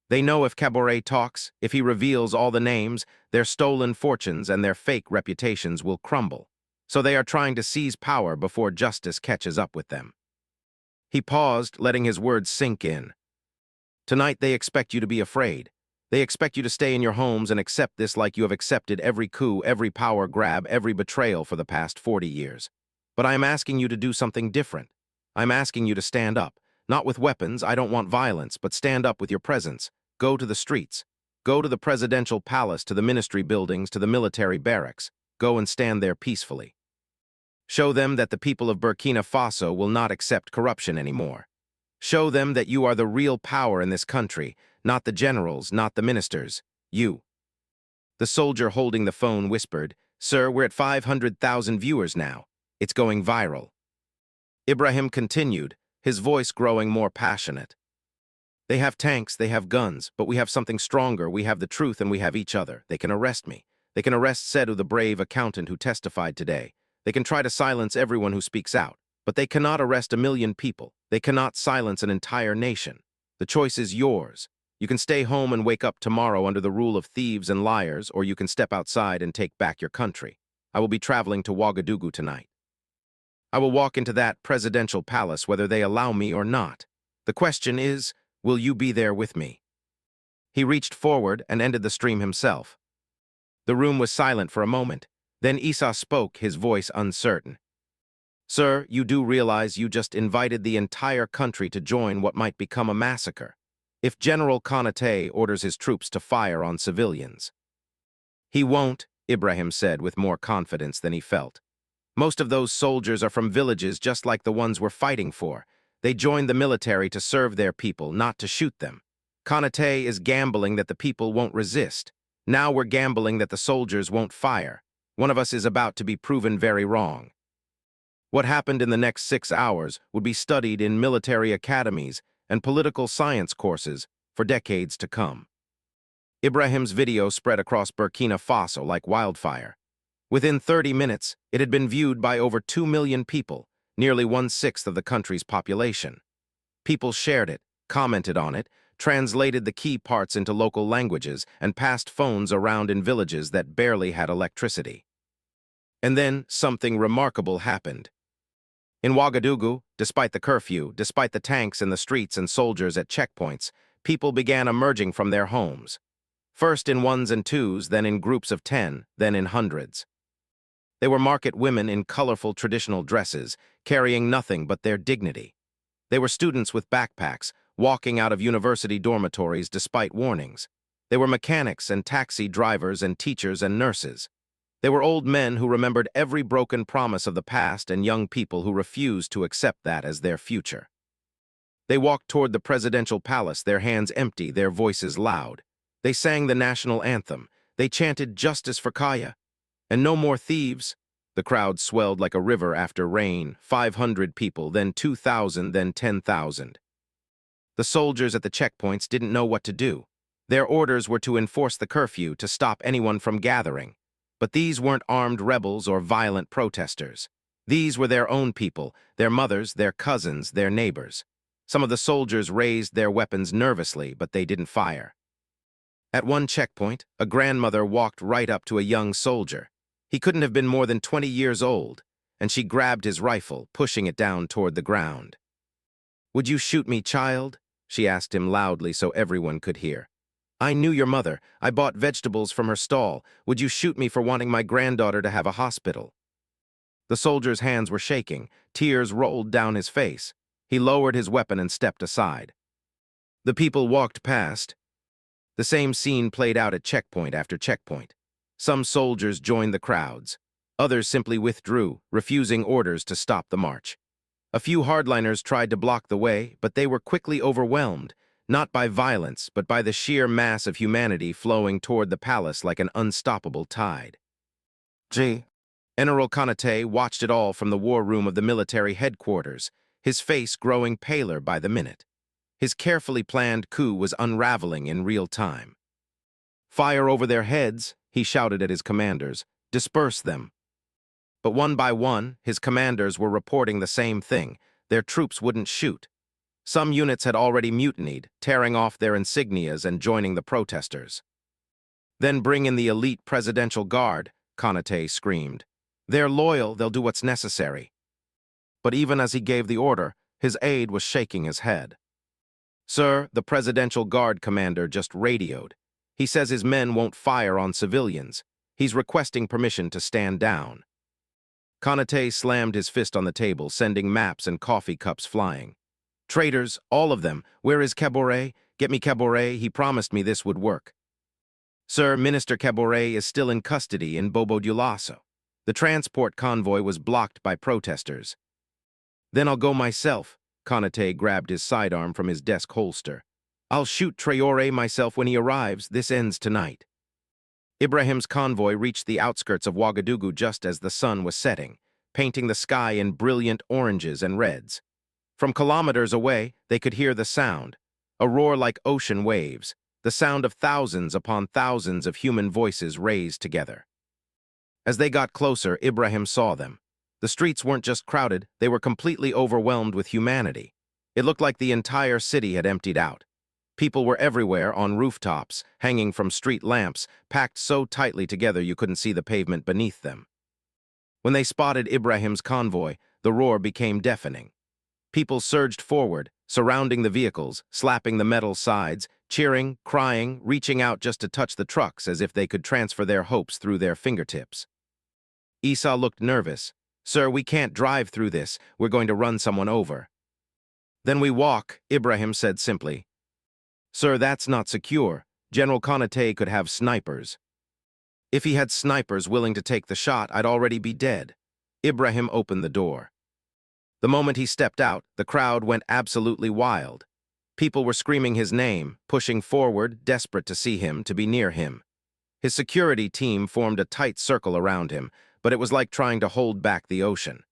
They know if Traoré talks, if he reveals all the names, their stolen fortunes and their fake reputations will crumble. So they are trying to seize power before justice catches up with them. He paused, letting his words sink in. Tonight they expect you to be afraid. They expect you to stay in your homes and accept this like you have accepted every coup, every power grab, every betrayal for the past 40 years. But I am asking you to do something different. I'm asking you to stand up. Not with weapons, I don't want violence, but stand up with your presence. Go to the streets. Go to the presidential palace, to the ministry buildings, to the military barracks. Go and stand there peacefully. Show them that the people of Burkina Faso will not accept corruption anymore. Show them that you are the real power in this country, not the generals, not the ministers, you. The soldier holding the phone whispered, "Sir, we're at 500,000 viewers now. It's going viral." Ibrahim continued, his voice growing more passionate. "They have tanks, they have guns, but we have something stronger. We have the truth and we have each other. They can arrest me. They can arrest Sedu, the brave accountant who testified today. They can try to silence everyone who speaks out, but they cannot arrest 1 million people. They cannot silence an entire nation. The choice is yours. You can stay home and wake up tomorrow under the rule of thieves and liars, or you can step outside and take back your country. I will be traveling to Ouagadougou tonight. I will walk into that presidential palace whether they allow me or not. The question is, will you be there with me?" He reached forward and ended the stream himself. The room was silent for a moment. Then Issa spoke, his voice uncertain. "Sir, you do realize you just invited the entire country to join what might become a massacre. If General Konaté orders his troops to fire on civilians." "He won't," Ibrahim said with more confidence than he felt. "Most of those soldiers are from villages just like the ones we're fighting for. They joined the military to serve their people, not to shoot them. Konaté is gambling that the people won't resist. Now we're gambling that the soldiers won't fire. One of us is about to be proven very wrong. What happened in the next 6 hours would be studied in military academies and political science courses for decades to come." Ibrahim's video spread across Burkina Faso like wildfire. Within 30 minutes, it had been viewed by over 2 million people, nearly 1/6 of the country's population. People shared it, commented on it, translated the key parts into local languages, and passed phones around in villages that barely had electricity. And then something remarkable happened. In Ouagadougou, despite the curfew, despite the tanks in the streets and soldiers at checkpoints, people began emerging from their homes. First in ones and twos, then in groups of 10, then in hundreds. They were market women in colorful traditional dresses, carrying nothing but their dignity. They were students with backpacks, walking out of university dormitories despite warnings. They were mechanics and taxi drivers and teachers and nurses. They were old men who remembered every broken promise of the past and young people who refused to accept that as their future. They walked toward the presidential palace, their hands empty, their voices loud. They sang the national anthem. They chanted justice for Kaya. And no more thieves. The crowd swelled like a river after rain, 500 people, then 2,000, then 10,000. The soldiers at the checkpoints didn't know what to do. Their orders were to enforce the curfew, to stop anyone from gathering. But these weren't armed rebels or violent protesters. These were their own people, their mothers, their cousins, their neighbors. Some of the soldiers raised their weapons nervously, but they didn't fire. At one checkpoint, a grandmother walked right up to a young soldier. He couldn't have been more than 20 years old, and she grabbed his rifle, pushing it down toward the ground. "Would you shoot me, child?" she asked him loudly so everyone could hear. "I knew your mother. I bought vegetables from her stall. Would you shoot me for wanting my granddaughter to have a hospital?" The soldier's hands were shaking. Tears rolled down his face. He lowered his weapon and stepped aside. The people walked past. The same scene played out at checkpoint after checkpoint. Some soldiers joined the crowds. Others simply withdrew, refusing orders to stop the march. A few hardliners tried to block the way, but they were quickly overwhelmed, not by violence, but by the sheer mass of humanity flowing toward the palace like an unstoppable tide. General Konaté watched it all from the war room of the military headquarters, his face growing paler by the minute. His carefully planned coup was unraveling in real time. "Fire over their heads," he shouted at his commanders. "Disperse them." But one by one, his commanders were reporting the same thing. Their troops wouldn't shoot. Some units had already mutinied, tearing off their insignias and joining the protesters. "Then bring in the elite presidential guard," Konate screamed. "They're loyal, they'll do what's necessary." But even as he gave the order, his aide was shaking his head. "Sir, the presidential guard commander just radioed. He says his men won't fire on civilians. He's requesting permission to stand down." Konate slammed his fist on the table, sending maps and coffee cups flying. "Traitors, all of them. Where is Caboret? Get me Caboret. He promised me this would work." "Sir, Minister Caboret is still in custody in Bobo Dioulasso. The transport convoy was blocked by protesters." "Then I'll go myself." Konate grabbed his sidearm from his desk holster. "I'll shoot Traoré myself when he arrives. This ends tonight." Ibrahim's convoy reached the outskirts of Ouagadougou just as the sun was setting, painting the sky in brilliant oranges and reds. From kilometers away, they could hear the sound, a roar like ocean waves, the sound of thousands upon thousands of human voices raised together. As they got closer, Ibrahim saw them. The streets weren't just crowded, they were completely overwhelmed with humanity. It looked like the entire city had emptied out. People were everywhere, on rooftops, hanging from street lamps, packed so tightly together you couldn't see the pavement beneath them. When they spotted Ibrahim's convoy, the roar became deafening. People surged forward, surrounding the vehicles, slapping the metal sides, cheering, crying, reaching out just to touch the trucks as if they could transfer their hopes through their fingertips. Isa looked nervous. "Sir, we can't drive through this. We're going to run someone over." "Then we walk," Ibrahim said simply. "Sir, that's not secure. General Konate could have snipers." "If he had snipers willing to take the shot, I'd already be dead." Ibrahim opened the door. The moment he stepped out, the crowd went absolutely wild. People were screaming his name, pushing forward, desperate to see him, to be near him. His security team formed a tight circle around him, but it was like trying to hold back the ocean.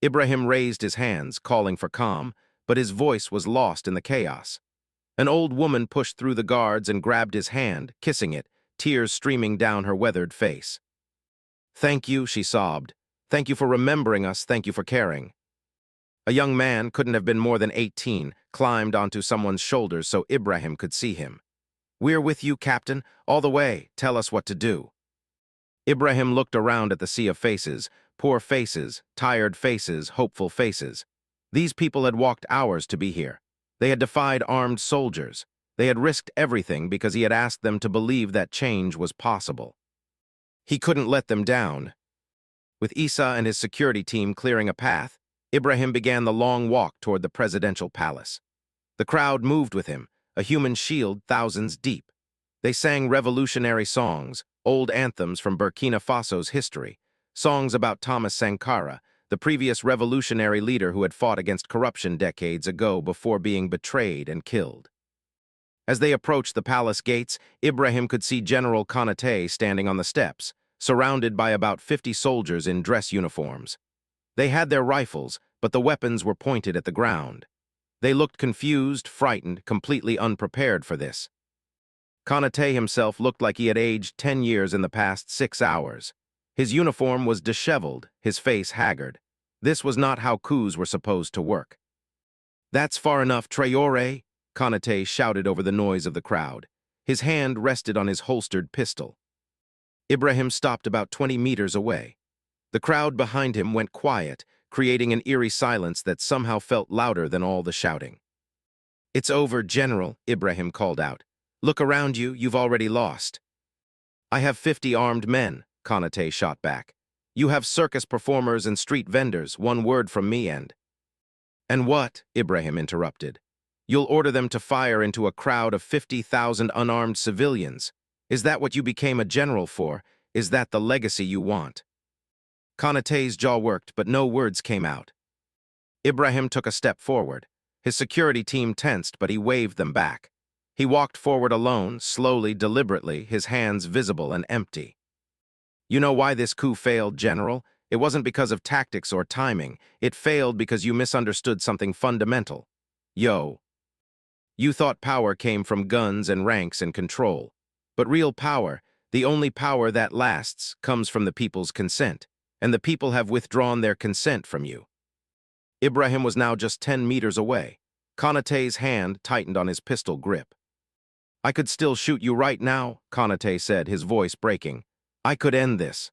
Ibrahim raised his hands, calling for calm, but his voice was lost in the chaos. An old woman pushed through the guards and grabbed his hand, kissing it, tears streaming down her weathered face. "Thank you," she sobbed. "Thank you for remembering us, thank you for caring." A young man, couldn't have been more than 18, climbed onto someone's shoulders so Ibrahim could see him. "We're with you, Captain, all the way. Tell us what to do." Ibrahim looked around at the sea of faces, poor faces, tired faces, hopeful faces. These people had walked hours to be here. They had defied armed soldiers. They had risked everything because he had asked them to believe that change was possible. He couldn't let them down. With Isa and his security team clearing a path, Ibrahim began the long walk toward the presidential palace. The crowd moved with him, a human shield thousands deep. They sang revolutionary songs, old anthems from Burkina Faso's history, songs about Thomas Sankara, the previous revolutionary leader who had fought against corruption decades ago before being betrayed and killed. As they approached the palace gates, Ibrahim could see General Konate standing on the steps, surrounded by about 50 soldiers in dress uniforms. They had their rifles, but the weapons were pointed at the ground. They looked confused, frightened, completely unprepared for this. Konate himself looked like he had aged 10 years in the past 6 hours. His uniform was disheveled, his face haggard. This was not how coups were supposed to work. "That's far enough, Traoré," Konate shouted over the noise of the crowd. His hand rested on his holstered pistol. Ibrahim stopped about 20 meters away. The crowd behind him went quiet, creating an eerie silence that somehow felt louder than all the shouting. "It's over, General," Ibrahim called out. "Look around you, you've already lost." "I have 50 armed men," Konate shot back. "You have circus performers and street vendors, one word from me and—" "And what?" Ibrahim interrupted. "You'll order them to fire into a crowd of 50,000 unarmed civilians. Is that what you became a general for? Is that the legacy you want?" Konate's jaw worked, but no words came out. Ibrahim took a step forward. His security team tensed, but he waved them back. He walked forward alone, slowly, deliberately, his hands visible and empty. "You know why this coup failed, General? It wasn't because of tactics or timing. It failed because you misunderstood something fundamental. You thought power came from guns and ranks and control. But real power, the only power that lasts, comes from the people's consent. and the people have withdrawn their consent from you." Ibrahim was now just 10 meters away. Konaté's hand tightened on his pistol grip. "I could still shoot you right now," Konaté said, his voice breaking. "I could end this."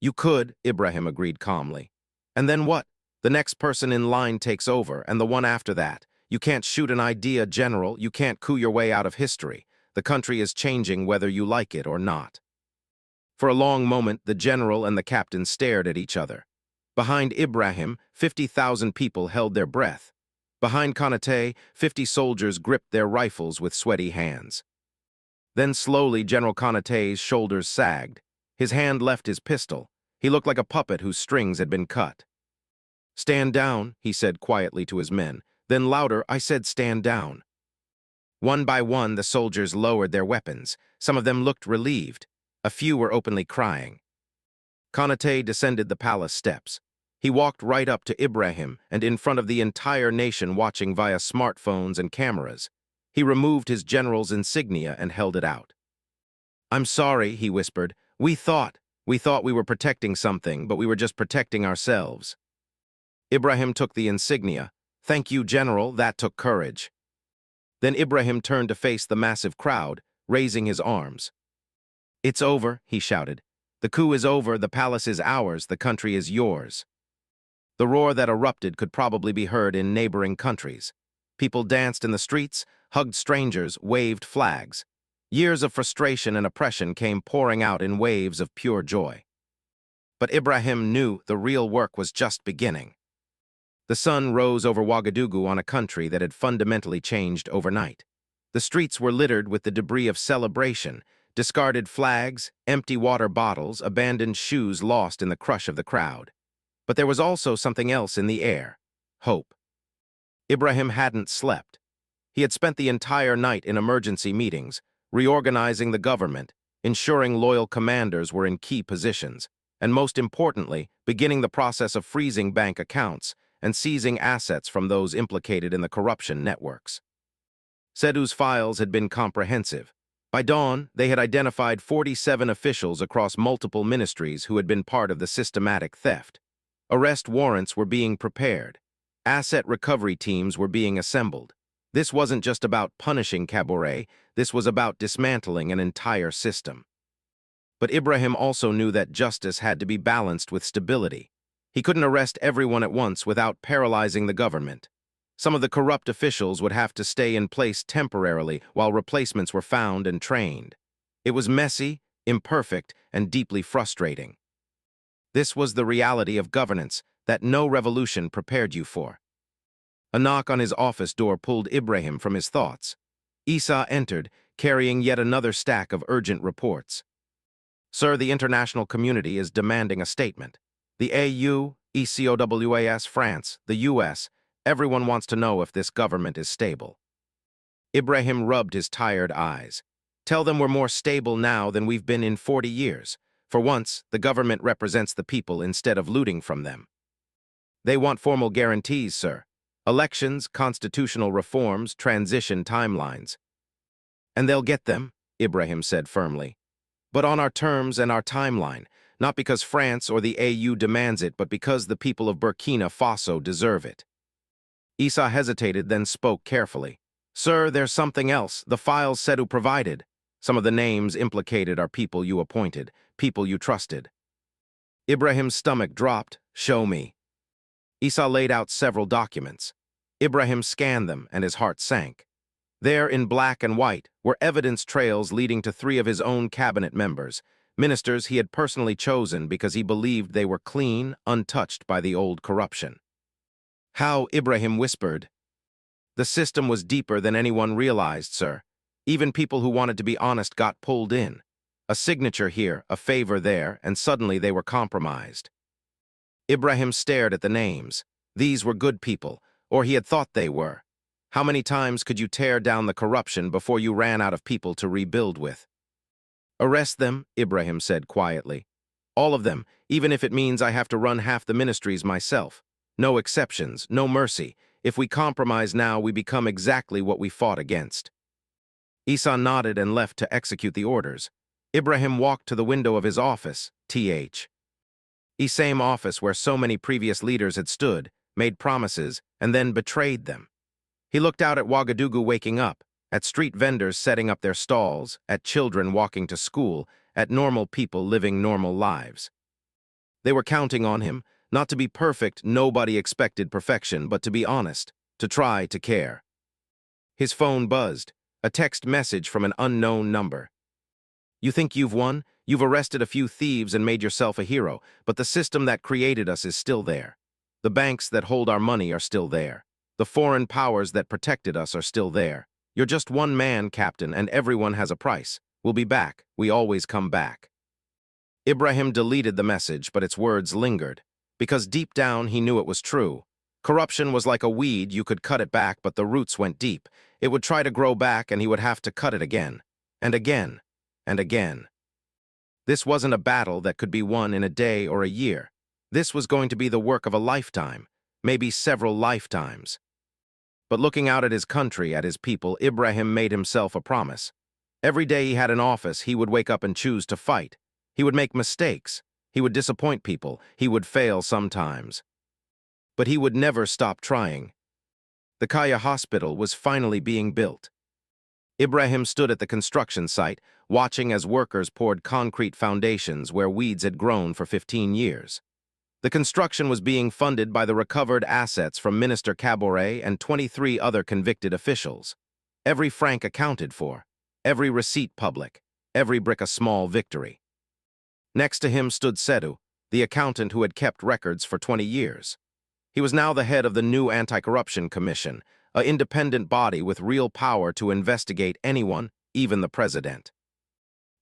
"You could," Ibrahim agreed calmly. "And then what? The next person in line takes over, and the one after that. You can't shoot an idea, General. You can't coup your way out of history. The country is changing whether you like it or not." For a long moment, the general and the captain stared at each other. Behind Ibrahim, 50,000 people held their breath. Behind Konaté, 50 soldiers gripped their rifles with sweaty hands. Then slowly, General Konaté's shoulders sagged. His hand left his pistol. He looked like a puppet whose strings had been cut. "Stand down," he said quietly to his men. Then louder, "I said stand down." One by one, the soldiers lowered their weapons. Some of them looked relieved. A few were openly crying. Konaté descended the palace steps. He walked right up to Ibrahim and in front of the entire nation watching via smartphones and cameras. He removed his general's insignia and held it out. "I'm sorry," he whispered. We thought we were protecting something, but we were just protecting ourselves." Ibrahim took the insignia. "Thank you, General, that took courage." Then Ibrahim turned to face the massive crowd, raising his arms. "It's over," he shouted. "The coup is over, the palace is ours, the country is yours." The roar that erupted could probably be heard in neighboring countries. People danced in the streets, hugged strangers, waved flags. Years of frustration and oppression came pouring out in waves of pure joy. But Ibrahim knew the real work was just beginning. The sun rose over Ouagadougou on a country that had fundamentally changed overnight. The streets were littered with the debris of celebration, discarded flags, empty water bottles, abandoned shoes lost in the crush of the crowd. But there was also something else in the air: hope. Ibrahim hadn't slept. He had spent the entire night in emergency meetings, reorganizing the government, ensuring loyal commanders were in key positions, and most importantly, beginning the process of freezing bank accounts and seizing assets from those implicated in the corruption networks. Sedou's files had been comprehensive. By dawn, they had identified 47 officials across multiple ministries who had been part of the systematic theft. Arrest warrants were being prepared. Asset recovery teams were being assembled. This wasn't just about punishing Traoré, this was about dismantling an entire system. But Ibrahim also knew that justice had to be balanced with stability. He couldn't arrest everyone at once without paralyzing the government. Some of the corrupt officials would have to stay in place temporarily while replacements were found and trained. It was messy, imperfect, and deeply frustrating. This was the reality of governance that no revolution prepared you for. A knock on his office door pulled Ibrahim from his thoughts. Issa entered, carrying yet another stack of urgent reports. "Sir, the international community is demanding a statement. The AU, ECOWAS, France, the US, everyone wants to know if this government is stable." Ibrahim rubbed his tired eyes. "Tell them we're more stable now than we've been in 40 years. For once, the government represents the people instead of looting from them." "They want formal guarantees, sir. Elections, constitutional reforms, transition timelines." "And they'll get them," Ibrahim said firmly. "But on our terms and our timeline, not because France or the AU demands it, but because the people of Burkina Faso deserve it." Issa hesitated, then spoke carefully. "Sir, there's something else. The files Sedou provided. Some of the names implicated are people you appointed, people you trusted." Ibrahim's stomach dropped. "Show me." Issa laid out several documents. Ibrahim scanned them, and his heart sank. There, in black and white, were evidence trails leading to 3 of his own cabinet members, ministers he had personally chosen because he believed they were clean, untouched by the old corruption. "How?" Ibrahim whispered. "The system was deeper than anyone realized, sir. Even people who wanted to be honest got pulled in. A signature here, a favor there, and suddenly they were compromised." Ibrahim stared at the names. These were good people, or he had thought they were. How many times could you tear down the corruption before you ran out of people to rebuild with? "Arrest them," Ibrahim said quietly. "All of them, even if it means I have to run half the ministries myself. No exceptions, no mercy. If we compromise now, we become exactly what we fought against." Issa nodded and left to execute the orders. Ibrahim walked to the window of his office. The same office where so many previous leaders had stood, made promises, and then betrayed them. He looked out at Ouagadougou waking up, at street vendors setting up their stalls, at children walking to school, at normal people living normal lives. They were counting on him, not to be perfect, nobody expected perfection, but to be honest, to try to care. His phone buzzed, a text message from an unknown number. You think you've won? You've arrested a few thieves and made yourself a hero, but the system that created us is still there. The banks that hold our money are still there. The foreign powers that protected us are still there. You're just one man, Captain, and everyone has a price. We'll be back. We always come back. Ibrahim deleted the message, but its words lingered. Because deep down he knew it was true. Corruption was like a weed, you could cut it back, but the roots went deep. It would try to grow back, and he would have to cut it again. And again. And again. This wasn't a battle that could be won in a day or a year. This was going to be the work of a lifetime, maybe several lifetimes. But looking out at his country, at his people, Ibrahim made himself a promise. Every day he had an office, he would wake up and choose to fight. He would make mistakes. He would disappoint people. He would fail sometimes. But he would never stop trying. The Kaya Hospital was finally being built. Ibrahim stood at the construction site, watching as workers poured concrete foundations where weeds had grown for 15 years. The construction was being funded by the recovered assets from Minister Traoré and 23 other convicted officials. Every franc accounted for, every receipt public, every brick a small victory. Next to him stood Sedu, the accountant who had kept records for 20 years. He was now the head of the new Anti-Corruption Commission, an independent body with real power to investigate anyone, even the president.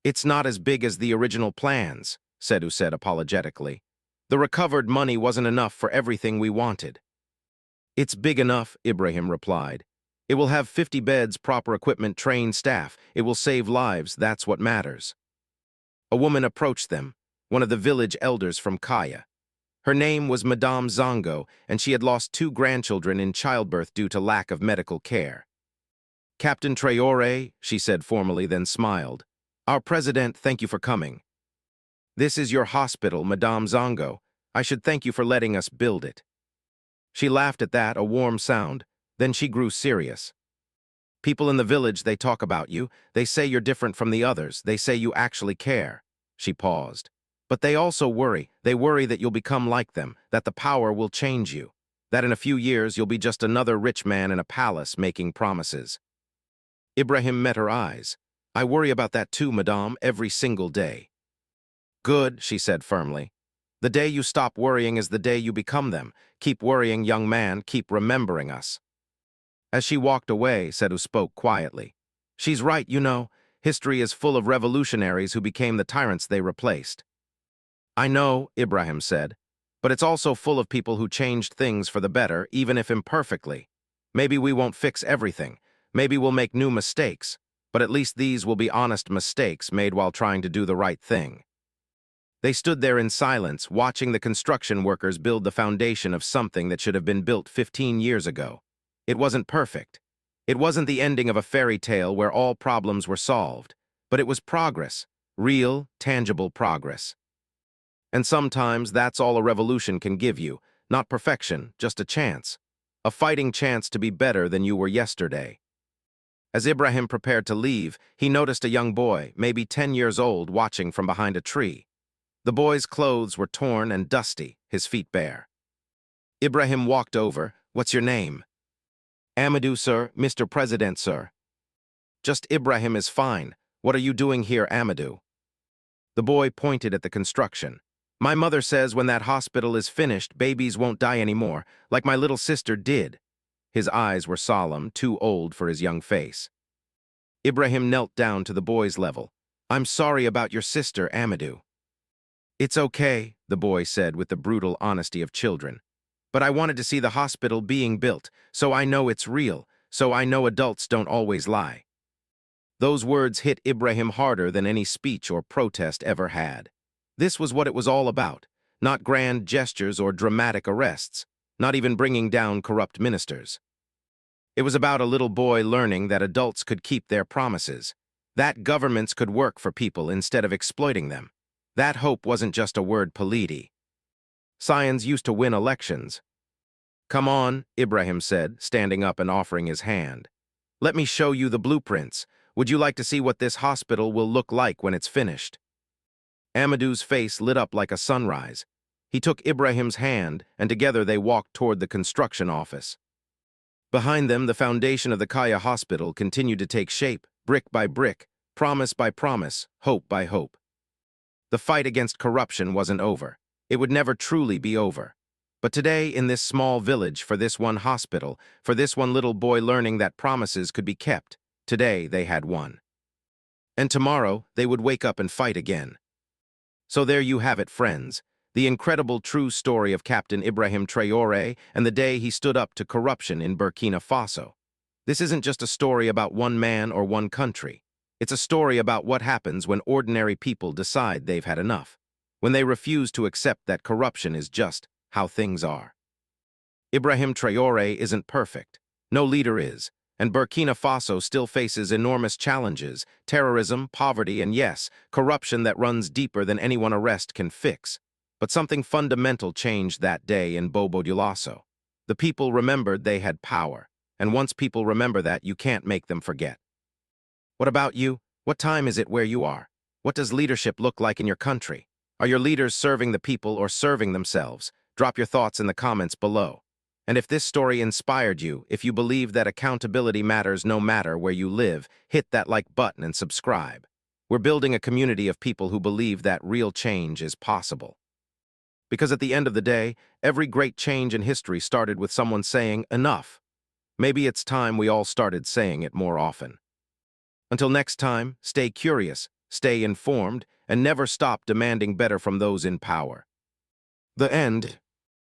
It's not as big as the original plans, Sedu said apologetically. The recovered money wasn't enough for everything we wanted. It's big enough, Ibrahim replied. It will have 50 beds, proper equipment, trained staff. It will save lives, that's what matters. A woman approached them, one of the village elders from Kaya. Her name was Madame Zongo, and she had lost 2 grandchildren in childbirth due to lack of medical care. Captain Traoré, she said formally, then smiled. Our president, thank you for coming. This is your hospital, Madame Zongo. I should thank you for letting us build it. She laughed at that, a warm sound. Then she grew serious. People in the village, they talk about you. They say you're different from the others. They say you actually care. She paused. But they also worry. They worry that you'll become like them, that the power will change you, that in a few years you'll be just another rich man in a palace making promises. Ibrahim met her eyes. I worry about that too, Madame, every single day. Good, she said firmly. The day you stop worrying is the day you become them. Keep worrying, young man, keep remembering us. As she walked away, Sedu spoke quietly. She's right, you know. History is full of revolutionaries who became the tyrants they replaced. I know, Ibrahim said, but it's also full of people who changed things for the better, even if imperfectly. Maybe we won't fix everything. Maybe we'll make new mistakes, but at least these will be honest mistakes made while trying to do the right thing. They stood there in silence, watching the construction workers build the foundation of something that should have been built 15 years ago. It wasn't perfect. It wasn't the ending of a fairy tale where all problems were solved, but it was progress, real, tangible progress. And sometimes that's all a revolution can give you, not perfection, just a chance. A fighting chance to be better than you were yesterday. As Ibrahim prepared to leave, he noticed a young boy, maybe 10 years old, watching from behind a tree. The boy's clothes were torn and dusty, his feet bare. Ibrahim walked over. What's your name? Amadou, sir. Mr. President, sir. Just Ibrahim is fine. What are you doing here, Amadou? The boy pointed at the construction. My mother says when that hospital is finished, babies won't die anymore, like my little sister did. His eyes were solemn, too old for his young face. Ibrahim knelt down to the boy's level. I'm sorry about your sister, Amadou. It's okay, the boy said with the brutal honesty of children. But I wanted to see the hospital being built, so I know it's real, so I know adults don't always lie. Those words hit Ibrahim harder than any speech or protest ever had. This was what it was all about, not grand gestures or dramatic arrests, not even bringing down corrupt ministers. It was about a little boy learning that adults could keep their promises, that governments could work for people instead of exploiting them. That hope wasn't just a word politi. Science used to win elections. Come on, Ibrahim said, standing up and offering his hand. Let me show you the blueprints. Would you like to see what this hospital will look like when it's finished? Amadou's face lit up like a sunrise. He took Ibrahim's hand, and together they walked toward the construction office. Behind them, the foundation of the Kaya Hospital continued to take shape, brick by brick, promise by promise, hope by hope. The fight against corruption wasn't over. It would never truly be over. But today, in this small village, for this one hospital, for this one little boy learning that promises could be kept, today they had won. And tomorrow, they would wake up and fight again. So there you have it, friends. The incredible true story of Captain Ibrahim Traoré and the day he stood up to corruption in Burkina Faso. This isn't just a story about one man or one country. It's a story about what happens when ordinary people decide they've had enough, when they refuse to accept that corruption is just how things are. Ibrahim Traoré isn't perfect. No leader is. And Burkina Faso still faces enormous challenges, terrorism, poverty, and yes, corruption that runs deeper than any one arrest can fix. But something fundamental changed that day in Bobo Dioulasso. The people remembered they had power, and once people remember that, you can't make them forget. What about you? What time is it where you are? What does leadership look like in your country? Are your leaders serving the people or serving themselves? Drop your thoughts in the comments below. And if this story inspired you, if you believe that accountability matters no matter where you live, hit that like button and subscribe. We're building a community of people who believe that real change is possible. Because at the end of the day, every great change in history started with someone saying, enough. Maybe it's time we all started saying it more often. Until next time, stay curious, stay informed, and never stop demanding better from those in power. The end.